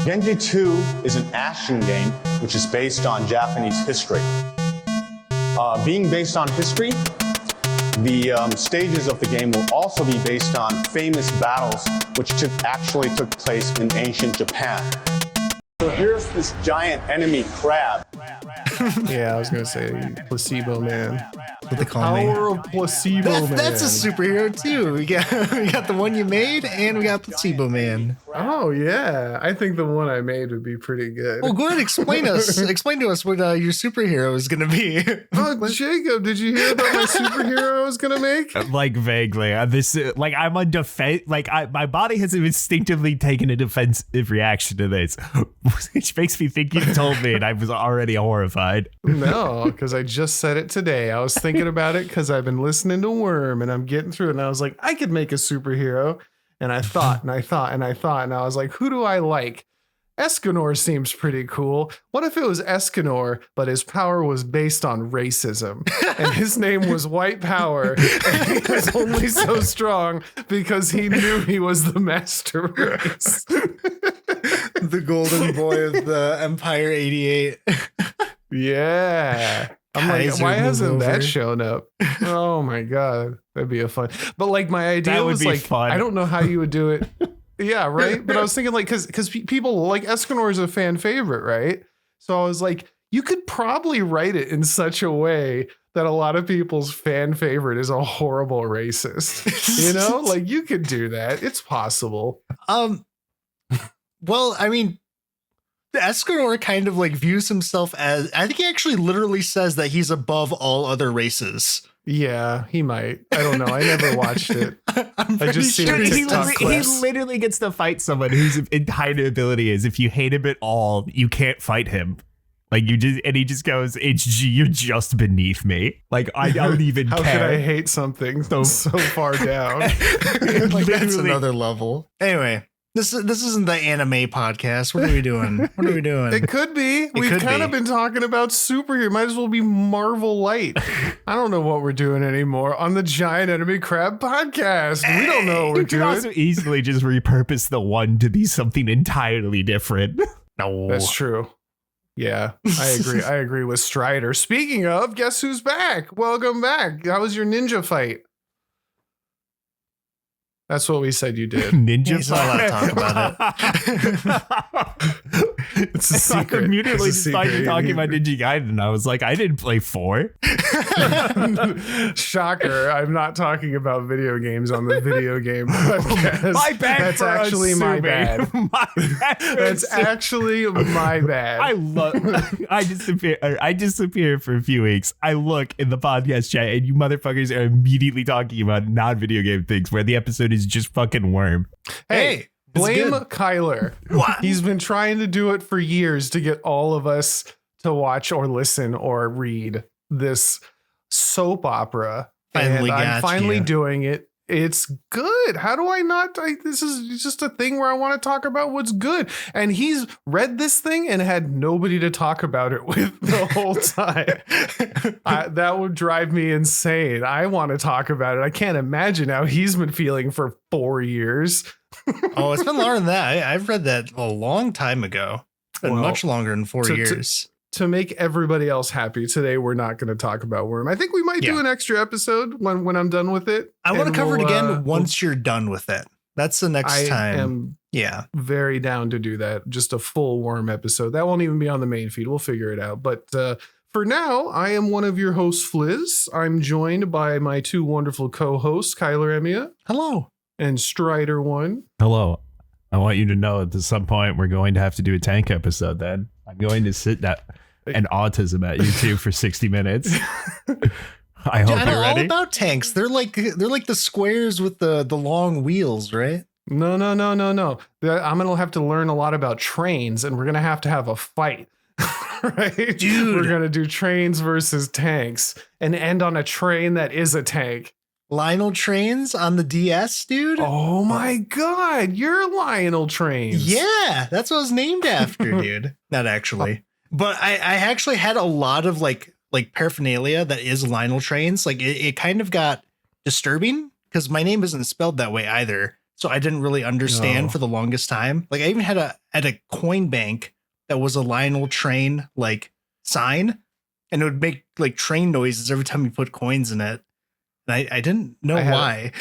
Genji 2 is an action game which is based on Japanese history. Being based on history, the stages of the game will also be based on famous battles which actually took place in ancient Japan. So here's this giant enemy crab. Yeah, I was gonna say Placebo Man. What they call me. Power of Placebo Man. That's a superhero too. We got the one you made, and we got Placebo Man. Oh yeah, I think the one I made would be pretty good. Well, go ahead, explain to us what your superhero is gonna be. Oh, Jacob, did you hear about my superhero I was gonna make? Like vaguely, I'm on defense. My body has instinctively taken a defensive reaction to this, which makes me think you told me, and I was already horrified. No, because I just said it today. I was thinking about it because I've been listening to Worm, and I'm getting through it, and I was like, I could make a superhero. And I thought, and I was like, who do I like? Escanor seems pretty cool. What if it was Escanor, but his power was based on racism? And his name was White Power, and he was only so strong because he knew he was the master race. The golden boy of the Empire 88. Yeah. I'm like, Kaiser why hasn't over. that shown up? Oh my God. That'd be a fun. But like my idea That would was be like, fun. I don't know how you would do it. Yeah, right. But I was thinking like, because people like Escanor is a fan favorite, right? So I was like, you could probably write it in such a way that a lot of people's fan favorite is a horrible racist. You know, like you could do that. It's possible. Well, I mean, Escanor kind of like views himself as, I think he actually literally says that he's above all other races. Yeah, he might. I don't know. I never watched it. I'm I just pretty seen sure it. he's He TikTok clips. literally gets to fight someone whose entire ability is, if you hate him at all, you can't fight him. Like and he just goes, you're just beneath me. Like I don't even How care. could I hate something so far down? like that's Literally. another level. Anyway, this isn't the anime podcast. What are we doing? What are we doing? It could be. We've could kind be. of been talking about superhero. Might as well be Marvel Light. I don't know what we're doing anymore on the Giant Enemy Crab podcast. We don't know what we're You could doing. also easily just repurpose the one to be something entirely different. No, That's true. Yeah, I agree. I agree with Strider. Speaking of, guess who's back? Welcome back. How was your ninja fight? That's what we said you did. Ninja He's not allowed to talk about it. It's a secret. I immediately It's a started secret. talking about Ninja Gaiden, and I was like, I didn't play 4. Shocker. I'm not talking about video games on the video game podcast. My bad. That's for actually my assuming. bad. My bad for That's assuming. actually my bad. I disappear for a few weeks. I look in the podcast chat, and you motherfuckers are immediately talking about non-video game things where the episode is just fucking Worm. Hey, blame Kyler. What? He's been trying to do it for years to get all of us to watch or listen or read this soap opera. Finally and I'm got finally you. doing it. It's good. How do I not? This is just a thing where I want to talk about what's good. And he's read this thing and had nobody to talk about it with the whole time. That would drive me insane. I want to talk about it. I can't imagine how he's been feeling for 4 years. Oh, it's been longer than that. I've read that a long time ago. It's been Well, much longer than 4 years. To make everybody else happy, today we're not going to talk about Worm. I think we might do Yeah. an extra episode when I'm done with it. I want to And cover it we'll, again once you're done with it. That's the next I time. am Yeah. very down to do that. Just a full Worm episode. That won't even be on the main feed. We'll figure it out. But for now, I am one of your hosts, Fliz. I'm joined by my two wonderful co-hosts, KylarEmiya Hello. and Strider1. Hello. I want you to know that at some point we're going to have to do a tank episode then. I'm going to sit that and autism at you two for 60 minutes. I hope I know you're all ready. about tanks. They're like the squares with the long wheels, right? No. I'm going to have to learn a lot about trains, and we're going to have a fight. Right? Dude. We're going to do trains versus tanks and end on a train that is a tank. Lionel trains on the DS, dude. Oh my God, you're Lionel Trains. Yeah, that's what I was named after, dude. Not actually. But I actually had a lot of like paraphernalia that is Lionel trains. Like it kind of got disturbing because my name isn't spelled that way either. so I didn't really understand for the longest time. Like I even had a coin bank that was a Lionel train like sign, and it would make like train noises every time you put coins in it. And I didn't know why.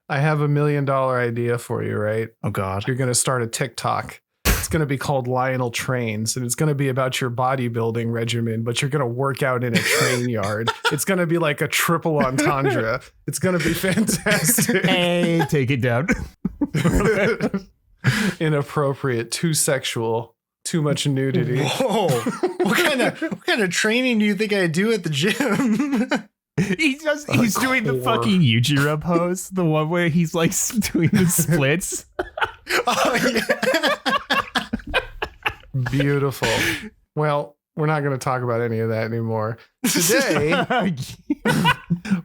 I have $1 million idea for you, right? Oh God. You're going to start a TikTok. It's going to be called Lionel Trains, and it's going to be about your bodybuilding regimen, but you're going to work out in a train yard. It's going to be like a triple entendre. It's going to be fantastic. Hey, take it down. Inappropriate, too sexual, too much nudity. Whoa. What kind of training do you think I do at the gym? He's doing the fucking Yujiro pose, the one where he's like doing the splits. Oh yeah. Beautiful. Well, we're not going to talk about any of that anymore. Today,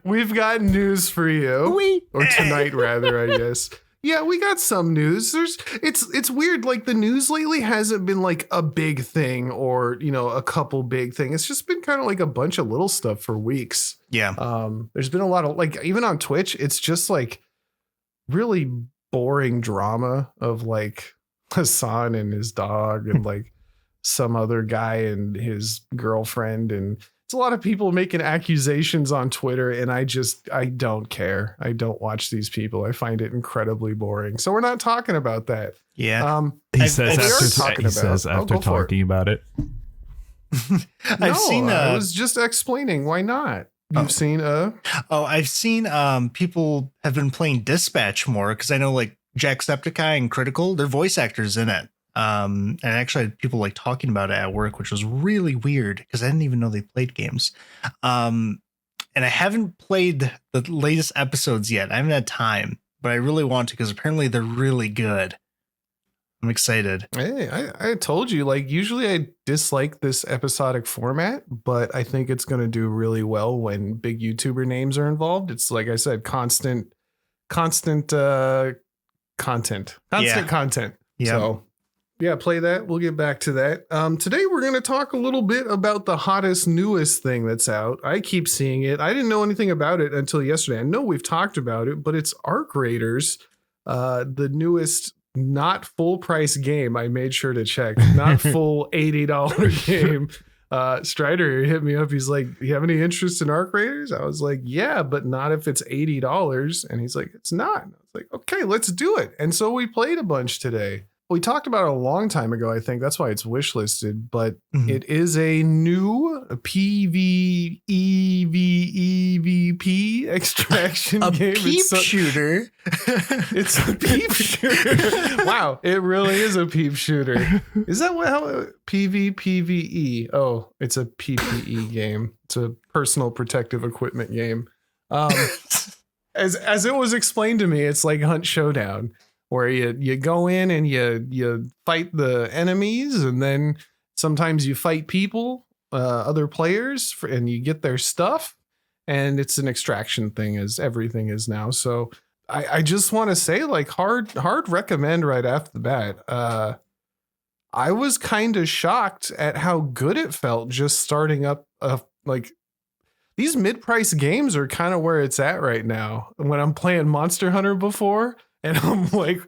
we've got news for you. Or tonight, rather, I guess. Yeah, we got some news. It's weird. Like the news lately hasn't been like a big thing or, you know, a couple big things. It's just been kind of like a bunch of little stuff for weeks. Yeah. There's been a lot of like, even on Twitch, it's just like really boring drama of like Hassan and his dog and like some other guy and his girlfriend, and it's a lot of people making accusations on Twitter, and I don't care. I don't watch these people. I find it incredibly boring. So we're not talking about that. Yeah. He says after talking about it. I was just explaining why not. You've seen I've seen people have been playing Dispatch more, because I know like Jacksepticeye and Critical, they're voice actors in it. And I actually had people like talking about it at work, which was really weird because I didn't even know they played games. And I haven't played the latest episodes yet. I haven't had time, but I really want to, because apparently they're really good. I'm excited. Hey, I told you, like, usually I dislike this episodic format, but I think it's going to do really well when big YouTuber names are involved. It's like I said, constant content. Yeah. So yeah, play that. We'll get back to that. Today we're going to talk a little bit about the hottest, newest thing that's out. I keep seeing it. I didn't know anything about it until yesterday. I know we've talked about it, but it's Arc Raiders, the newest not full price game. I made sure to check. Not full $80 game. Strider hit me up. He's like, you have any interest in Arc Raiders? I was like, yeah, but not if it's $80. And he's like, it's not. And I was like, okay, let's do it. And so we played a bunch today. We talked about it a long time ago, I think. That's why it's wish listed, but it is a new PvEvPvP extraction game. Peep shooter. It's a peep shooter. Wow, it really is a peep shooter. Is that how PvPvE? Oh, it's a PPE game. It's a personal protective equipment game. As it was explained to me, it's like Hunt Showdown, where you go in and you fight the enemies, and then sometimes you fight people, other players, and you get their stuff. And it's an extraction thing, as everything is now. So I just want to say, like, hard recommend right after the bat. I was kind of shocked at how good it felt just starting up. Like, these mid-price games are kind of where it's at right now. When I'm playing Monster Hunter before, and I'm like,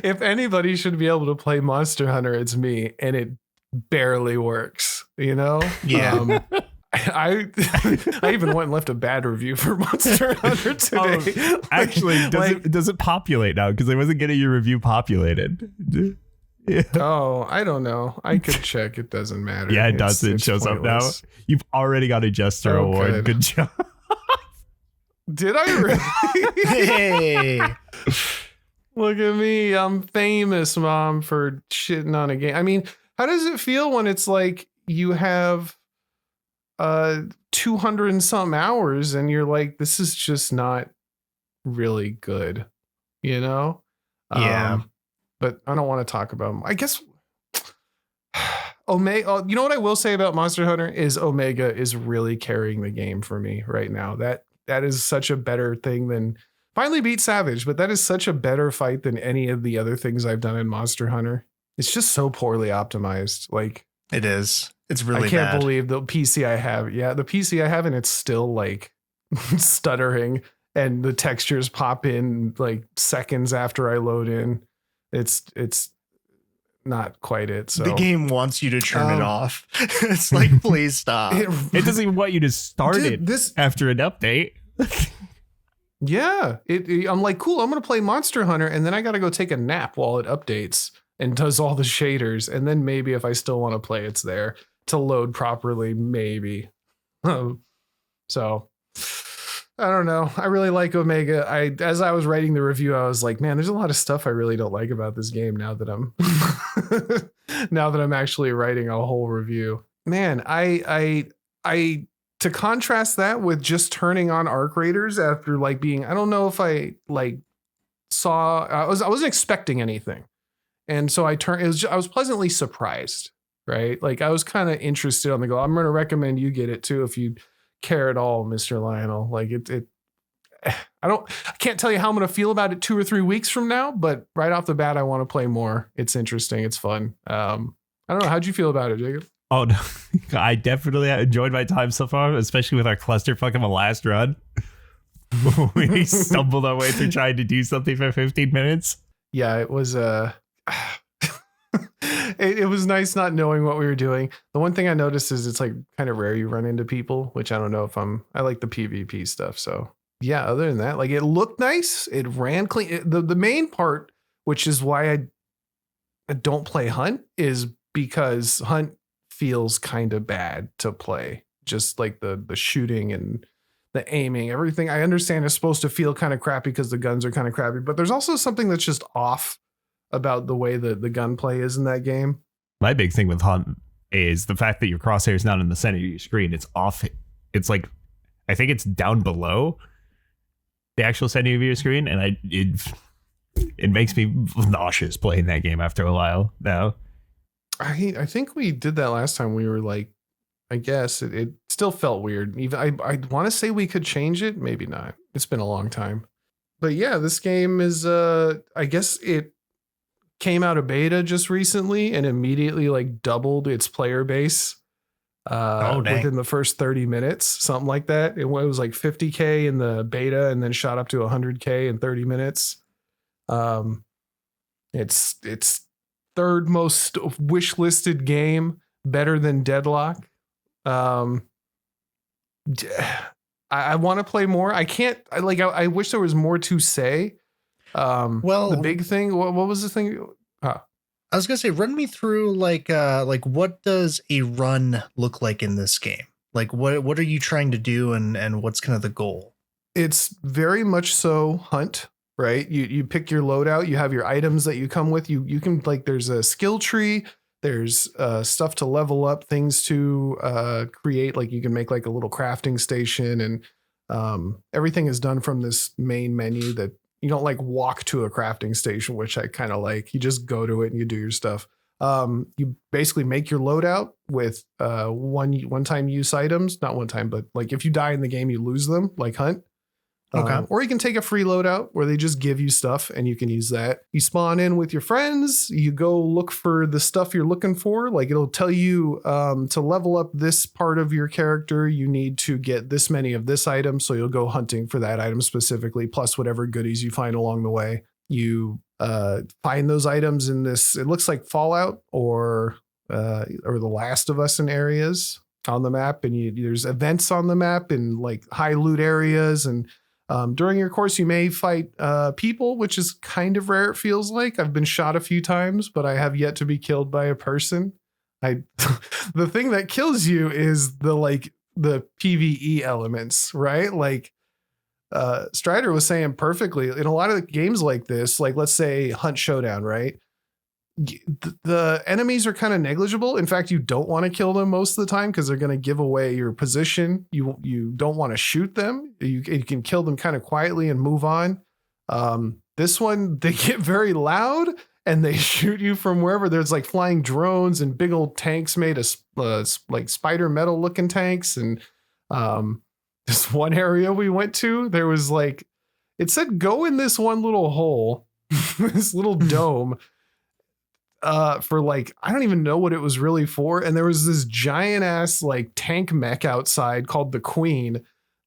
if anybody should be able to play Monster Hunter, it's me, and it barely works, you know? Yeah. I even went and left a bad review for Monster Hunter today. Actually, does it populate now? Because I wasn't getting your review populated. Yeah. Oh, I don't know. I could check. It doesn't matter. Yeah, it does. It shows pointless. up now. You've already got a Jester award. Good job. Did I really? Hey. Look at me. I'm famous, Mom, for shitting on a game. I mean, how does it feel when it's like you have 200 and some hours and you're like, this is just not really good, you know? Yeah. But I don't want to talk about them. I guess Omega, you know what I will say about Monster Hunter is Omega is really carrying the game for me right now. That is such a better thing than finally beat Savage, but that is such a better fight than any of the other things I've done in Monster Hunter. It's just so poorly optimized. Like, it is. It's really I can't bad. believe the PC I have. Yeah, the PC I have, and it's still like stuttering and the textures pop in like seconds after I load in. It's not quite it. So the game wants you to turn it off. It's like, please stop. It doesn't even want you to start Dude, it after an update. Yeah, I'm like, cool. I'm gonna play Monster Hunter, and then I gotta go take a nap while it updates and does all the shaders, and then maybe if I still want to play, it's there to load properly. Maybe. So I don't know. I really like Omega. As I was writing the review, I was like, man, there's a lot of stuff I really don't like about this game now that I'm now that I'm actually writing a whole review. Man, I to contrast that with just turning on Arc Raiders after like being, I don't know if I like saw, I wasn't expecting anything. And so I was pleasantly surprised, right? Like I was kind of interested on the go. I'm going to recommend you get it too if you care at all, Mr. Lionel. Like I can't tell you how I'm going to feel about it 2 or 3 weeks from now, but right off the bat, I want to play more. It's interesting. It's fun. I don't know. How'd you feel about it, Jacob? Oh no, I definitely enjoyed my time so far, especially with our clusterfuck of a last run. We stumbled our way through trying to do something for 15 minutes. Yeah, it was it was nice not knowing what we were doing. The one thing I noticed is it's like kind of rare you run into people, which I don't know if I like the PvP stuff. So yeah, other than that, like it looked nice. It ran clean. The main part, which is why I don't play Hunt, is because Hunt feels kind of bad to play. Just like the shooting and the aiming, everything I understand is supposed to feel kind of crappy because the guns are kind of crappy, but there's also something that's just off about the way the gunplay is in that game. My big thing with Hunt is the fact that your crosshair is not in the center of your screen. It's off. It's like, I think it's down below the actual center of your screen, and it makes me nauseous playing that game after a while now. I think we did that last time. We were like, I guess it still felt weird. Even I want to say we could change it. Maybe not. It's been a long time. But yeah, this game is, I guess it came out of beta just recently and immediately like doubled its player base within the first 30 minutes, something like that. It was like 50K in the beta and then shot up to 100K in 30 minutes. It's third most wish listed game, better than Deadlock. I want to play more. I can't. I wish there was more to say. Well, the big thing. What was the thing? I was gonna say, run me through like what does a run look like in this game? Like what are you trying to do, and what's kind of the goal? It's very much so Hunt. Right, you pick your loadout. You have your items that you come with. You can like there's a skill tree. There's stuff to level up, things to create. Like you can make like a little crafting station, and everything is done from this main menu that you don't like walk to a crafting station, which I kind of like. You just go to it and you do your stuff. You basically make your loadout with one-time use items. Not one time, but like if you die in the game, you lose them, like Hunt. Okay. Or you can take a free loadout where they just give you stuff and you can use that. You spawn in with your friends. You go look for the stuff you're looking for. Like it'll tell you to level up this part of your character, you need to get this many of this item. So you'll go hunting for that item specifically, plus whatever goodies you find along the way. You find those items in this. It looks like Fallout or The Last of Us in areas on the map. And there's events on the map in like high loot areas, and during your course, you may fight people, which is kind of rare, it feels like. I've been shot a few times, but I have yet to be killed by a person. The thing that kills you is the PvE elements, right? Like Strider was saying perfectly, in a lot of games like this, like let's say Hunt Showdown, right? The enemies are kind of negligible. In fact, you don't want to kill them most of the time because they're going to give away your position. You don't want to shoot them. You can kill them kind of quietly and move on. This one, they get very loud and they shoot you from wherever. There's like flying drones and big old tanks made of like spider metal looking tanks. And this one area we went to, there was like, it said go in this one little hole, this little dome. For like, I don't even know what it was really for. And there was this giant ass like tank mech outside called the Queen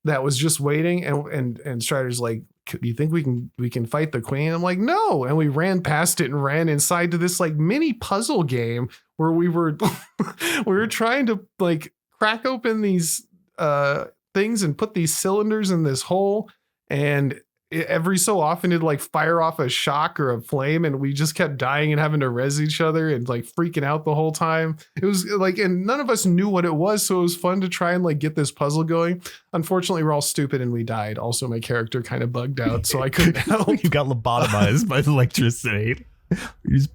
that was just waiting, and Strider's like, do you think we can fight the queen? I'm like, no. And we ran past it and ran inside to this like mini puzzle game where we were we were trying to like crack open these things and put these cylinders in this hole, and every so often it'd like fire off a shock or a flame, and we just kept dying and having to res each other and like freaking out the whole time. It was like, and none of us knew what it was, so it was fun to try and like get this puzzle going. Unfortunately, we're all stupid and we died. Also, my character kind of bugged out, so I couldn't help. You got lobotomized by the electricity.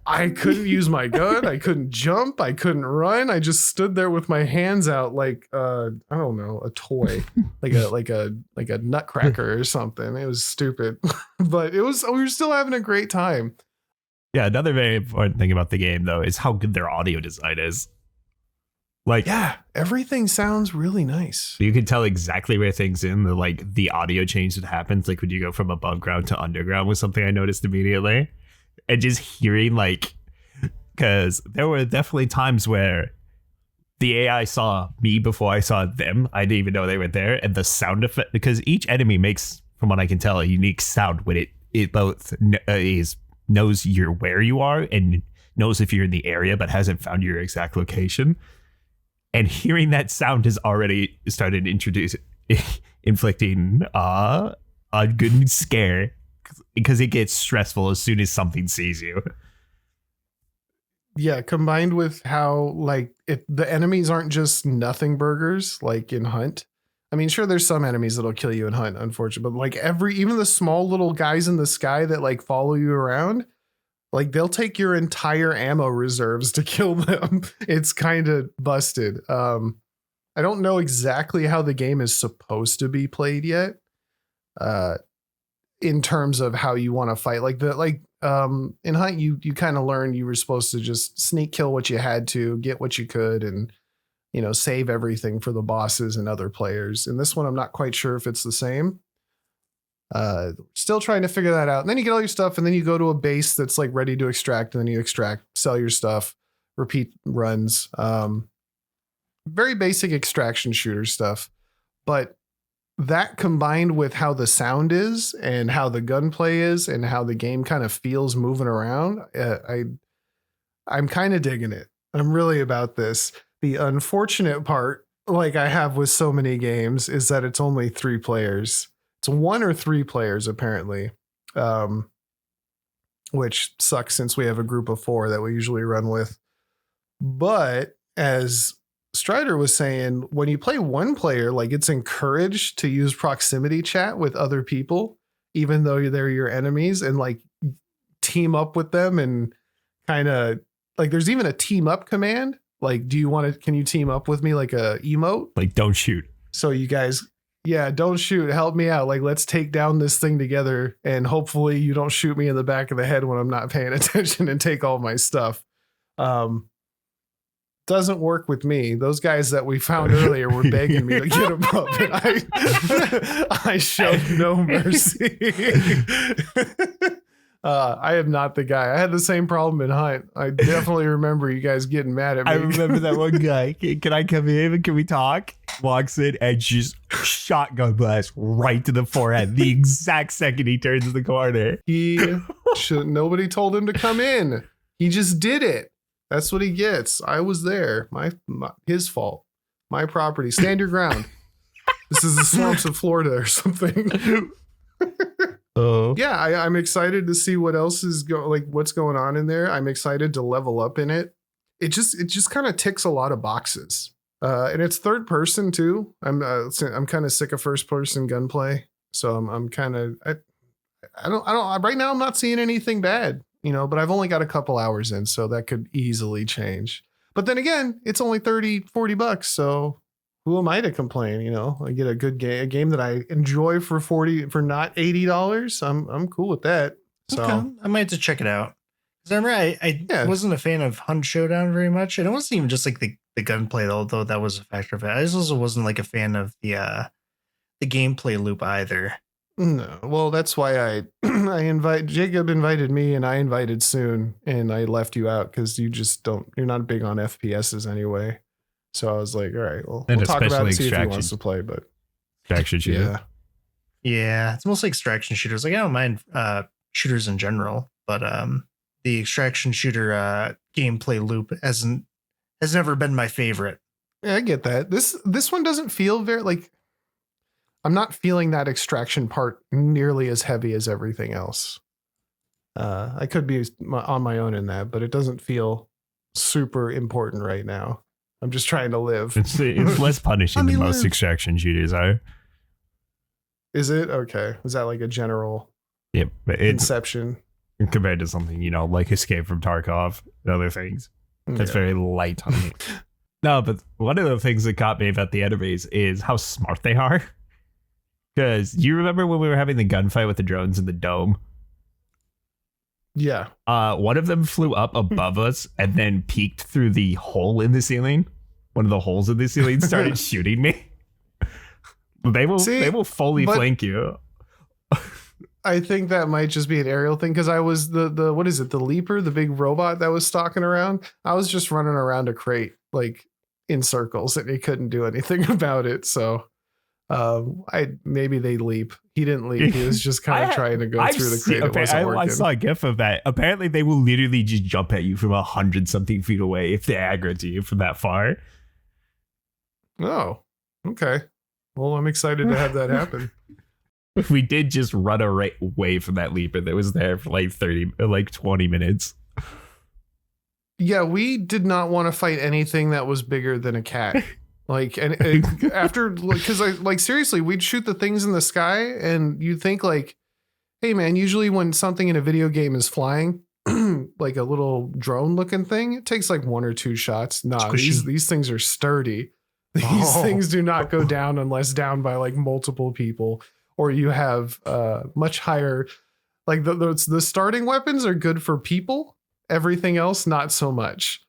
I couldn't use my gun. I couldn't jump. I couldn't run. I just stood there with my hands out like I don't know, a toy, like a nutcracker or something. It was stupid, but we were still having a great time. Yeah, another very important thing about the game though is how good their audio design is. Like, yeah, everything sounds really nice. You can tell exactly where things in the audio change that happens, like when you go from above ground to underground was something I noticed immediately. And just hearing because there were definitely times where the AI saw me before I saw them. I didn't even know they were there. And the sound effect, because each enemy makes, from what I can tell, a unique sound when it both knows where you are and knows if you're in the area, but hasn't found your exact location. And hearing that sound has already started inflicting a good scare, because it gets stressful as soon as something sees you. Yeah, combined with how the enemies aren't just nothing burgers like in Hunt. I mean, sure, there's some enemies that'll kill you in Hunt, unfortunately, but like even the small little guys in the sky that like follow you around, like they'll take your entire ammo reserves to kill them. It's kind of busted. I don't know exactly how the game is supposed to be played yet. In terms of how you want to fight, in Hunt, you kind of learned you were supposed to just sneak kill what you had to, get what you could, and save everything for the bosses and other players. In this one, I'm not quite sure if it's the same. Still trying to figure that out. And then you get all your stuff, and then you go to a base that's like ready to extract, and then you extract, sell your stuff, repeat runs. Very basic extraction shooter stuff, but that combined with how the sound is and how the gunplay is and how the game kind of feels moving around, I'm kind of digging it. I'm really about this. The unfortunate part, like I have with so many games, is that it's only 3 players. It's 1 or 3 players apparently, which sucks since we have a group of 4 that we usually run with. But as Strider was saying, when you play 1 player, like it's encouraged to use proximity chat with other people, even though they're your enemies, and like team up with them, and kind of like there's even a team up command. Like, can you team up with me, like a emote? Like, don't shoot. So you guys, yeah, don't shoot. Help me out. Like, let's take down this thing together. And hopefully you don't shoot me in the back of the head when I'm not paying attention and take all my stuff. Doesn't work with me. Those guys that we found earlier were begging me to get them up, and I showed no mercy. I am not the guy. I had the same problem in Hunt. I definitely remember you guys getting mad at me. I remember that one guy. Can I come in? Can we talk? Walks in and just shotgun blast right to the forehead the exact second he turns the corner. Nobody told him to come in. He just did it. That's what he gets. I was there. His fault. My property. Stand your ground. This is the swamps of Florida or something. Oh. Yeah, I'm excited to see what else is what's going on in there. I'm excited to level up in it. It just kind of ticks a lot of boxes. And it's third person too. I'm kind of sick of first person gunplay. So I'm kind of I don't right now I'm not seeing anything bad. But I've only got a couple hours in, so that could easily change. But then again, it's only $30-$40, so who am I to complain? I get a good game, a game that I enjoy for not $80. I'm cool with that. So okay. I might have to check it out. Because I remember I wasn't a fan of Hunt Showdown very much, and it wasn't even just like the gunplay, although that was a factor of it. I also wasn't like a fan of the gameplay loop either. No, well, that's why Jacob invited me, and I invited Soon, and I left you out because you're not big on FPSs anyway. So I was like, all right, well, we'll talk about it, see if he wants to play. But Extraction shooter. Yeah. Yeah, it's mostly extraction shooters. Like I don't mind shooters in general, but the extraction shooter gameplay loop has never been my favorite. Yeah, I get that. This one doesn't feel very like I'm not feeling that extraction part nearly as heavy as everything else. I could be on my own in that, but it doesn't feel super important right now. I'm just trying to live. It's less punishing than most extraction shooters are. Is it? Okay. Is that like a general Yep. It's conception? compared to something, like Escape from Tarkov and other things. That's very light on me. No, but one of the things that got me about the enemies is how smart they are. Because you remember when we were having the gunfight with the drones in the dome? Yeah. One of them flew up above us and then peeked through the hole in the ceiling. One of the holes in the ceiling started shooting me. They will fully flank you. I think that might just be an aerial thing because I was the what is it, the leaper, the big robot that was stalking around. I was just running around a crate like in circles and he couldn't do anything about it. So maybe they leap. He didn't leap. He was just kind of trying to go through the crate. I saw a gif of that. Apparently they will literally just jump at you from 100-something feet away if they aggro to you from that far. Oh, okay. Well, I'm excited to have that happen. We did just run away from that leaper that was there for like 20 minutes. Yeah, we did not want to fight anything that was bigger than a cat. Like, and after, because like seriously, we'd shoot the things in the sky, and you'd think like, hey man, usually when something in a video game is flying, like a little drone looking thing, it takes like 1 or 2 shots. Nah, these things are sturdy. These things do not go down unless down by like multiple people, or you have much higher, like the starting weapons are good for people. Everything else, not so much.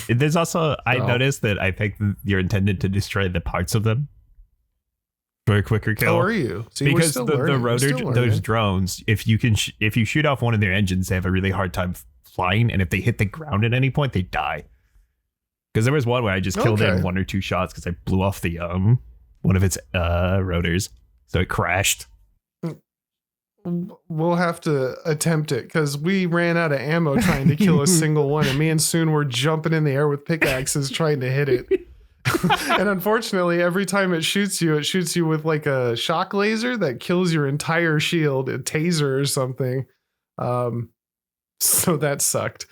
There's also, I noticed that I think you're intended to destroy the parts of them for a quicker kill. How are you? See, because the rotor, those drones, if you shoot off one of their engines, they have a really hard time flying, and if they hit the ground at any point, they die. Because there was one where I just killed it in 1 or 2 shots because I blew off the one of its rotors, so it crashed. We'll have to attempt it because we ran out of ammo trying to kill a single one, and me and Soon were jumping in the air with pickaxes trying to hit it. And unfortunately, every time it shoots you with like a shock laser that kills your entire shield, a taser or something. So that sucked.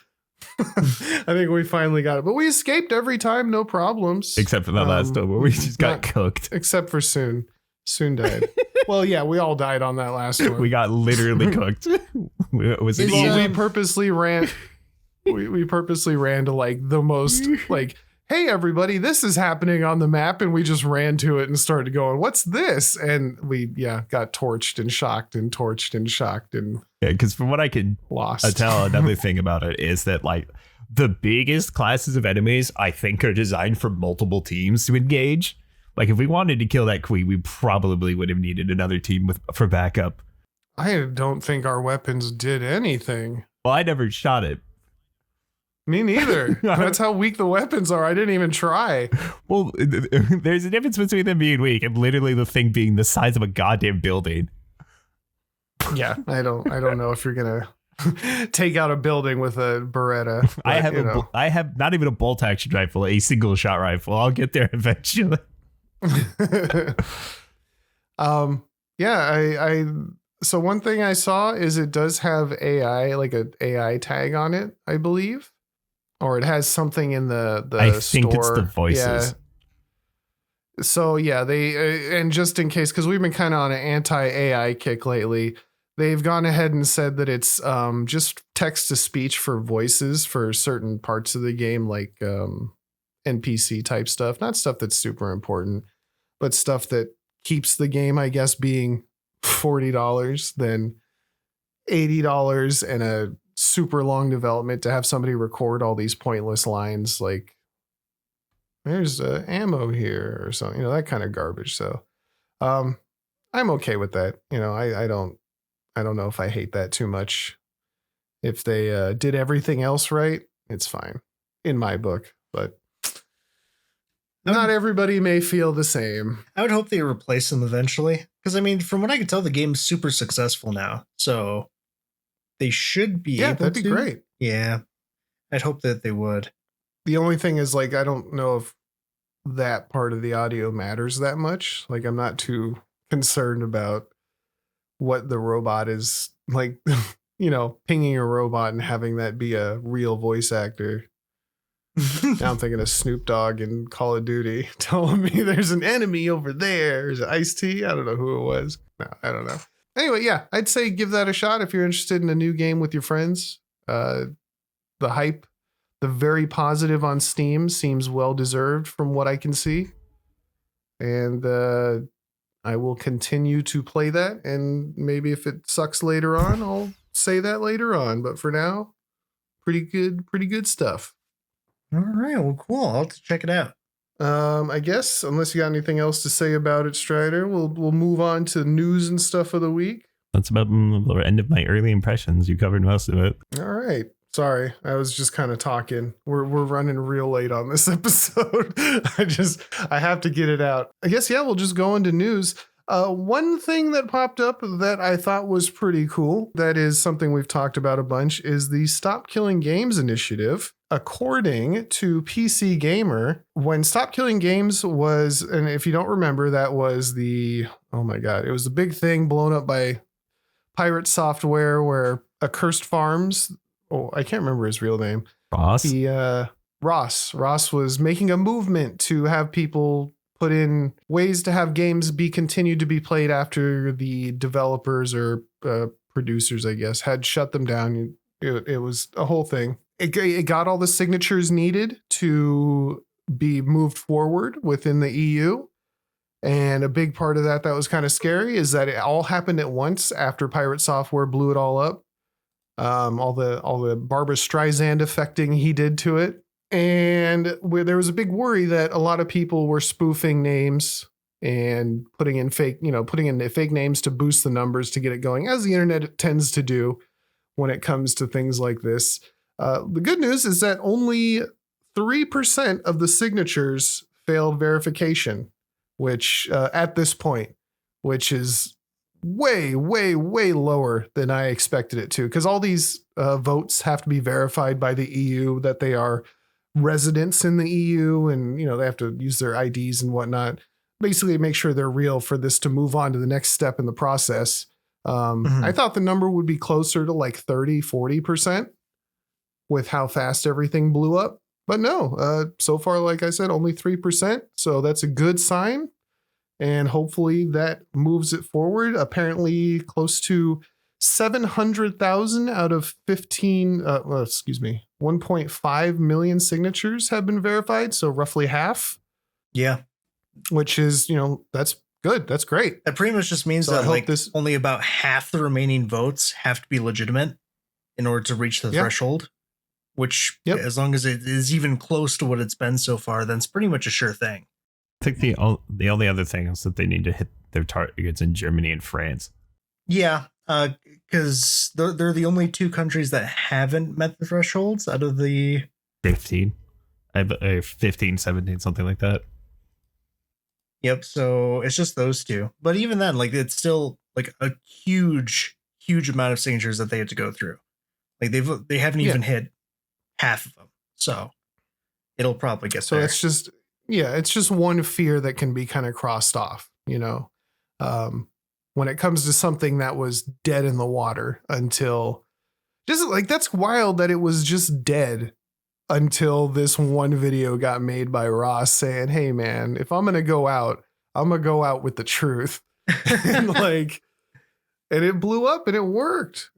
I think we finally got it, but we escaped every time, no problems. Except for that last one where we just got cooked. Except for Soon. Soon died. Well, yeah, we all died on that last one. We got literally cooked. We purposely ran. We purposely ran to like the most like, hey everybody, this is happening on the map, and we just ran to it and started going, what's this? And we got torched and shocked and torched and shocked and because from what I can tell, another thing about it is that like the biggest classes of enemies I think are designed for multiple teams to engage. Like if we wanted to kill that queen, we probably would have needed another team for backup. I don't think our weapons did anything. Well, I never shot it. Me neither. That's how weak the weapons are. I didn't even try. Well, there's a difference between them being weak and literally the thing being the size of a goddamn building. Yeah, I don't know if you're gonna take out a building with a Beretta. But, I have not even a bolt action rifle, a single shot rifle. I'll get there eventually. So one thing I saw is it does have AI, like an AI tag on it, I believe, or it has something in the I store. think it's the voices. Yeah. So yeah, they and just in case, because we've been kind of on an anti-AI kick lately, they've gone ahead and said that it's just text to speech for voices for certain parts of the game, like NPC type stuff, not stuff that's super important, but stuff that keeps the game, I guess, being $40 than $80 and a super long development to have somebody record all these pointless lines like there's ammo here or something, that kind of garbage. So I'm okay with that. I don't know if I hate that too much. If they did everything else right, it's fine in my book, but Not everybody may feel the same. I would hope they replace them eventually. Because, I mean, from what I can tell, the game's super successful now. So they should be able to. Yeah, that'd be great. Yeah. I'd hope that they would. The only thing is, like, I don't know if that part of the audio matters that much. Like, I'm not too concerned about what the robot is, like, you know, pinging a robot and having that be a real voice actor. Now I'm thinking of Snoop Dogg in Call of Duty telling me there's an enemy over there. Is it Ice-T? I don't know who it was. No, I don't know. Anyway, yeah, I'd say give that a shot if you're interested in a new game with your friends. The hype, the very positive on Steam seems well deserved from what I can see. And I will continue to play that. And maybe if it sucks later on, I'll say that later on. But for now, pretty good stuff. All right. Well, cool. I'll have to check it out. I guess unless you got anything else to say about it, Strider, we'll move on to news and stuff of the week. That's about the end of my early impressions. You covered most of it. All right. Sorry, I was just kind of talking. We're running real late on this episode. I have to get it out. I guess, yeah, we'll just go into news. One thing that popped up that I thought was pretty cool, that is something we've talked about a bunch, is the Stop Killing Games initiative. According to PC Gamer, when Stop Killing Games was, and if you don't remember, that was it was the big thing blown up by Pirate Software where Accursed Farms, I can't remember his real name. Ross was making a movement to have people put in ways to have games be continued to be played after the developers or producers, I guess, had shut them down. It was a whole thing. It got all the signatures needed to be moved forward within the EU. And a big part of that was kind of scary is that it all happened at once after Pirate Software blew it all up. All the Barbara Streisand affecting he did to it. And there was a big worry that a lot of people were spoofing names and putting in fake names to boost the numbers to get it going, as the internet tends to do when it comes to things like this. The good news is that only 3% of the signatures failed verification, which at this point, which is way, way, way lower than I expected it to, because all these votes have to be verified by the EU that they are residents in the EU, and they have to use their IDs and whatnot, basically make sure they're real for this to move on to the next step in the process. I thought the number would be closer to like 30-40% with how fast everything blew up, but no, so far, like I said, only 3%, so that's a good sign. And hopefully that moves it forward. Apparently close to 700,000 out of 1.5 million signatures have been verified. So roughly half. Yeah. Which is, that's good. That's great. That pretty much just means that only about half the remaining votes have to be legitimate in order to reach the threshold, which as long as it is even close to what it's been so far, then it's pretty much a sure thing. I think the only other thing is that they need to hit their targets in Germany and France. Yeah, because they're the only two countries that haven't met the thresholds out of the 15. 15, 17, something like that. Yep, so it's just those two. But even then, like, it's still like a huge amount of signatures that they had to go through. Like they haven't even hit half of them. So it'll probably get there. It's just one fear that can be kind of crossed off, when it comes to something that was dead in the water until that's wild that it was just dead until this one video got made by Ross saying, hey man, if I'm going to go out, I'm going to go out with the truth. and it blew up and it worked,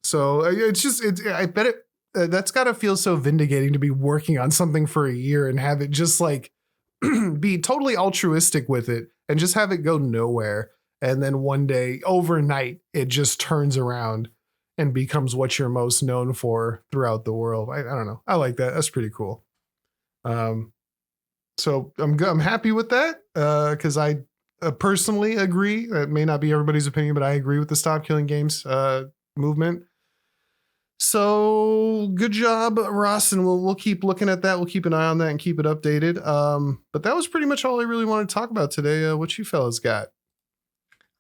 So I bet it, that's got to feel so vindicating to be working on something for a year and have it just be totally altruistic with it and just have it go nowhere. And then one day overnight, it just turns around and becomes what you're most known for throughout the world. I don't know. I like that. That's pretty cool. So I'm happy with that because I personally agree. That may not be everybody's opinion, but I agree with the Stop Killing Games movement. So good job, Ross, and we'll keep looking at that. We'll keep an eye on that and keep it updated. But that was pretty much all I really wanted to talk about today. What you fellas got?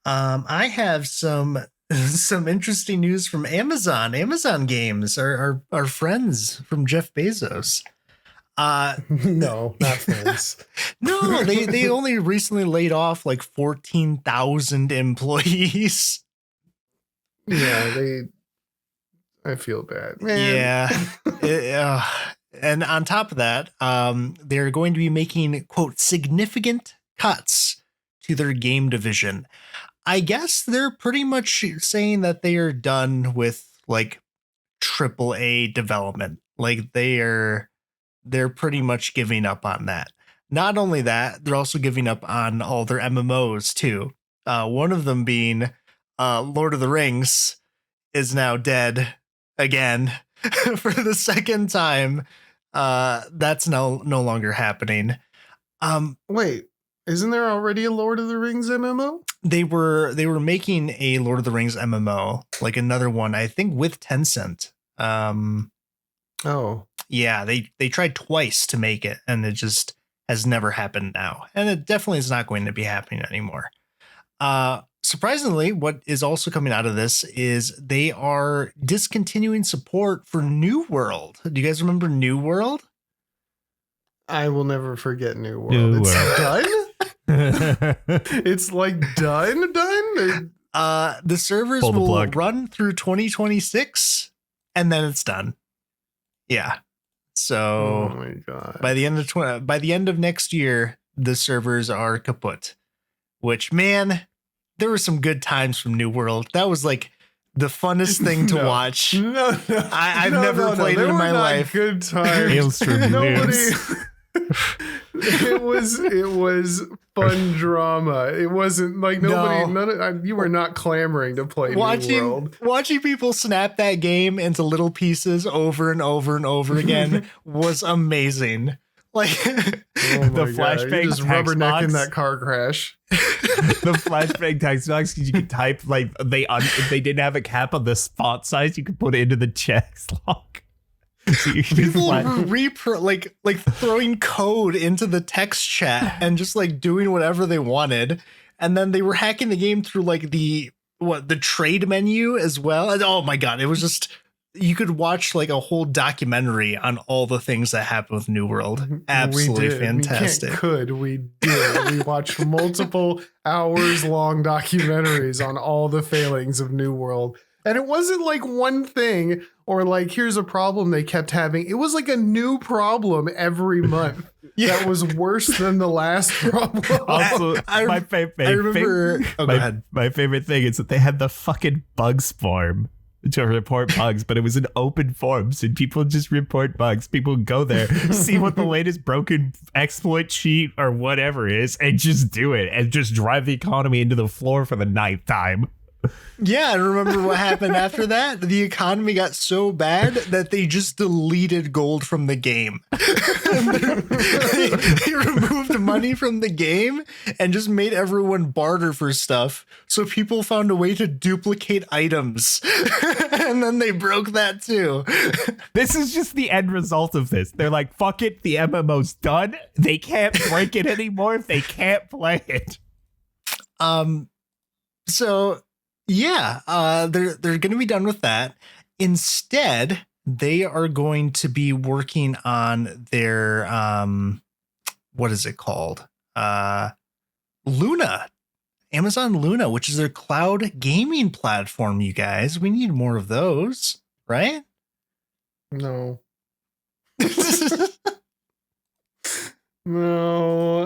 I have some interesting news from Amazon. Amazon Games, our friends from Jeff Bezos. No, not friends. No, they only recently laid off like 14,000 employees. Yeah, I feel bad, man. Yeah. And on top of that, they're going to be making, quote, significant cuts to their game division. I guess they're pretty much saying that they are done with like AAA development. Like they're pretty much giving up on that. Not only that, they're also giving up on all their MMOs too. One of them being Lord of the Rings is now dead again for the second time. That's no longer happening. Wait, isn't there already a Lord of the Rings MMO? They were making a Lord of the Rings MMO, like another one, I think with Tencent. Oh. Yeah, they tried twice to make it, and it just has never happened now. And it definitely is not going to be happening anymore. Surprisingly, what is also coming out of this is they are discontinuing support for New World. Do you guys remember New World? I will never forget New World. New It's World. done? It's like done? The servers Pull the will plug. run through 2026, and then it's done. Yeah. So Oh my god. by the end of next year, the servers are kaput. Which, man, there were some good times from New World. That was like the funnest thing to No. watch. No. I've never played it They in were my not life. Good times. Hailstorm Nobody. news. It was fun drama. It wasn't like nobody. You were not clamoring to play New World. Watching people snap that game into little pieces over and over and over again was amazing. Like Oh my The God, flashbang you're just text rubbernecking box. that car crash. The flashbang text box, because you could type like if they didn't have a cap on the font size, you could put it into the text log. So you could just people flash- were like throwing code into the text chat and just like doing whatever they wanted, and then they were hacking the game through like the trade menu as well. And oh my god, it was just, you could watch like a whole documentary on all the things that happened with New World. Absolutely fantastic. We did. We watched multiple hours long documentaries on all the failings of New World. And it wasn't like one thing or like, here's a problem they kept having. It was like a new problem every month that was worse than the last problem. Also, I my remember. Oh, go ahead. My favorite thing is that they had the fucking bugs form to report bugs, but it was an open forum, so people just report bugs. People go there, see what the latest broken exploit sheet or whatever is, and just do it, and just drive the economy into the floor for the 9th time. Yeah, I remember what happened after that. The economy got so bad that they just deleted gold from the game. they removed money from the game and just made everyone barter for stuff. So people found a way to duplicate items. And then they broke that too. This is just the end result of this. They're like, fuck it, the MMO's done. They can't break it anymore if they can't play it. So yeah, they're going to be done with that. Instead, they are going to be working on their what is it called? Luna. Amazon Luna, which is their cloud gaming platform, you guys. We need more of those, right? No. No,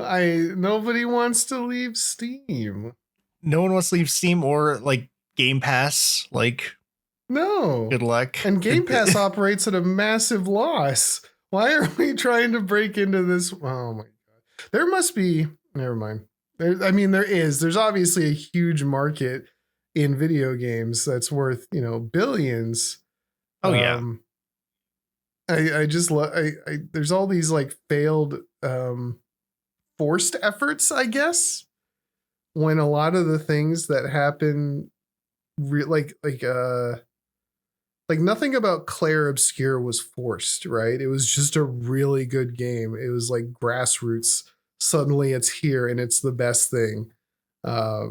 nobody wants to leave Steam. No one wants to leave Steam or like Game Pass. Like, No. good luck. And Game Pass operates at a massive loss. Why are we trying to break into this? Oh my God. There must be, never mind. There's obviously a huge market in video games that's worth, billions. Oh, yeah. I just love, there's all these like failed, forced efforts, I guess, when a lot of the things that happen like like nothing about Claire Obscure was forced, right? It was just a really good game. It was like grassroots. Suddenly it's here and it's the best thing. I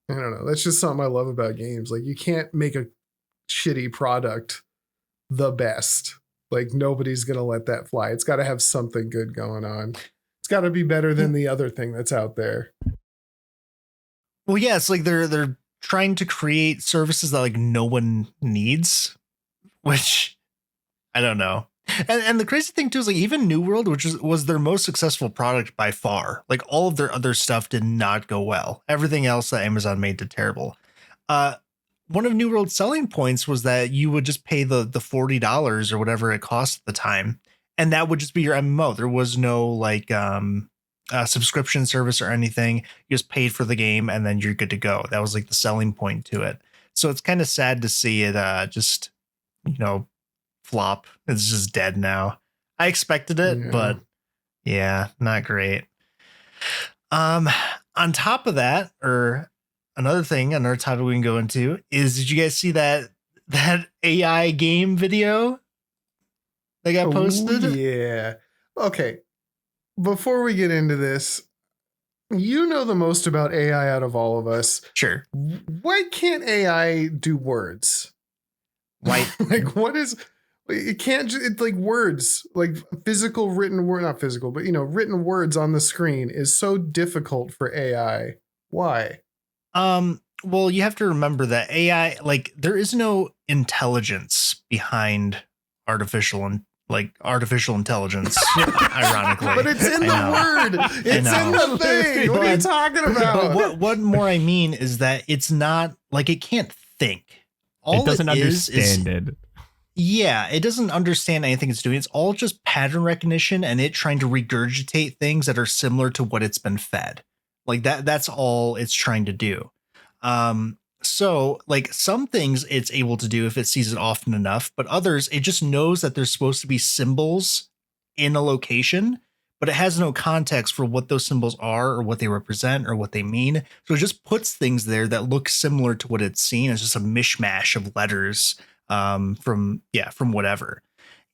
don't know. That's just something I love about games. Like you can't make a shitty product the best. Like nobody's going to let that fly. It's got to have something good going on. It's got to be better than the other thing that's out there. Well, yeah, it's like they're trying to create services that like no one needs, which I don't know. And the crazy thing too is like even New World, which was their most successful product by far, like all of their other stuff did not go well. Everything else that Amazon made did terrible. One of New World's selling points was that you would just pay the $40 or whatever it cost at the time, and that would just be your MMO. There was no like subscription service or anything. You just paid for the game and then you're good to go. That was like the selling point to it. So it's kind of sad to see it just, you know, flop. It's just dead now. I expected it, but yeah, not great. On top of that, or another topic we can go into is, did you guys see that AI game video that got posted? Yeah. Okay. Before we get into this, you know the most about AI out of all of us. Sure. Why can't AI do words? Why? Like what is it? Can't just, it's like words, like physical written word, not physical, but you know, written words on the screen is so difficult for AI. Why? Well, you have to remember that AI, like there is no intelligence behind artificial intelligence, ironically. But it's in the word. It's in the thing. What are you talking about? But what more I mean is that it's not like it can't think. It doesn't understand it. Yeah, it doesn't understand anything it's doing. It's all just pattern recognition and it trying to regurgitate things that are similar to what it's been fed. Like that's all it's trying to do. So like some things it's able to do if it sees it often enough, but others it just knows that there's supposed to be symbols in a location, but it has no context for what those symbols are or what they represent or what they mean. So it just puts things there that look similar to what it's seen. It's just a mishmash of letters from whatever.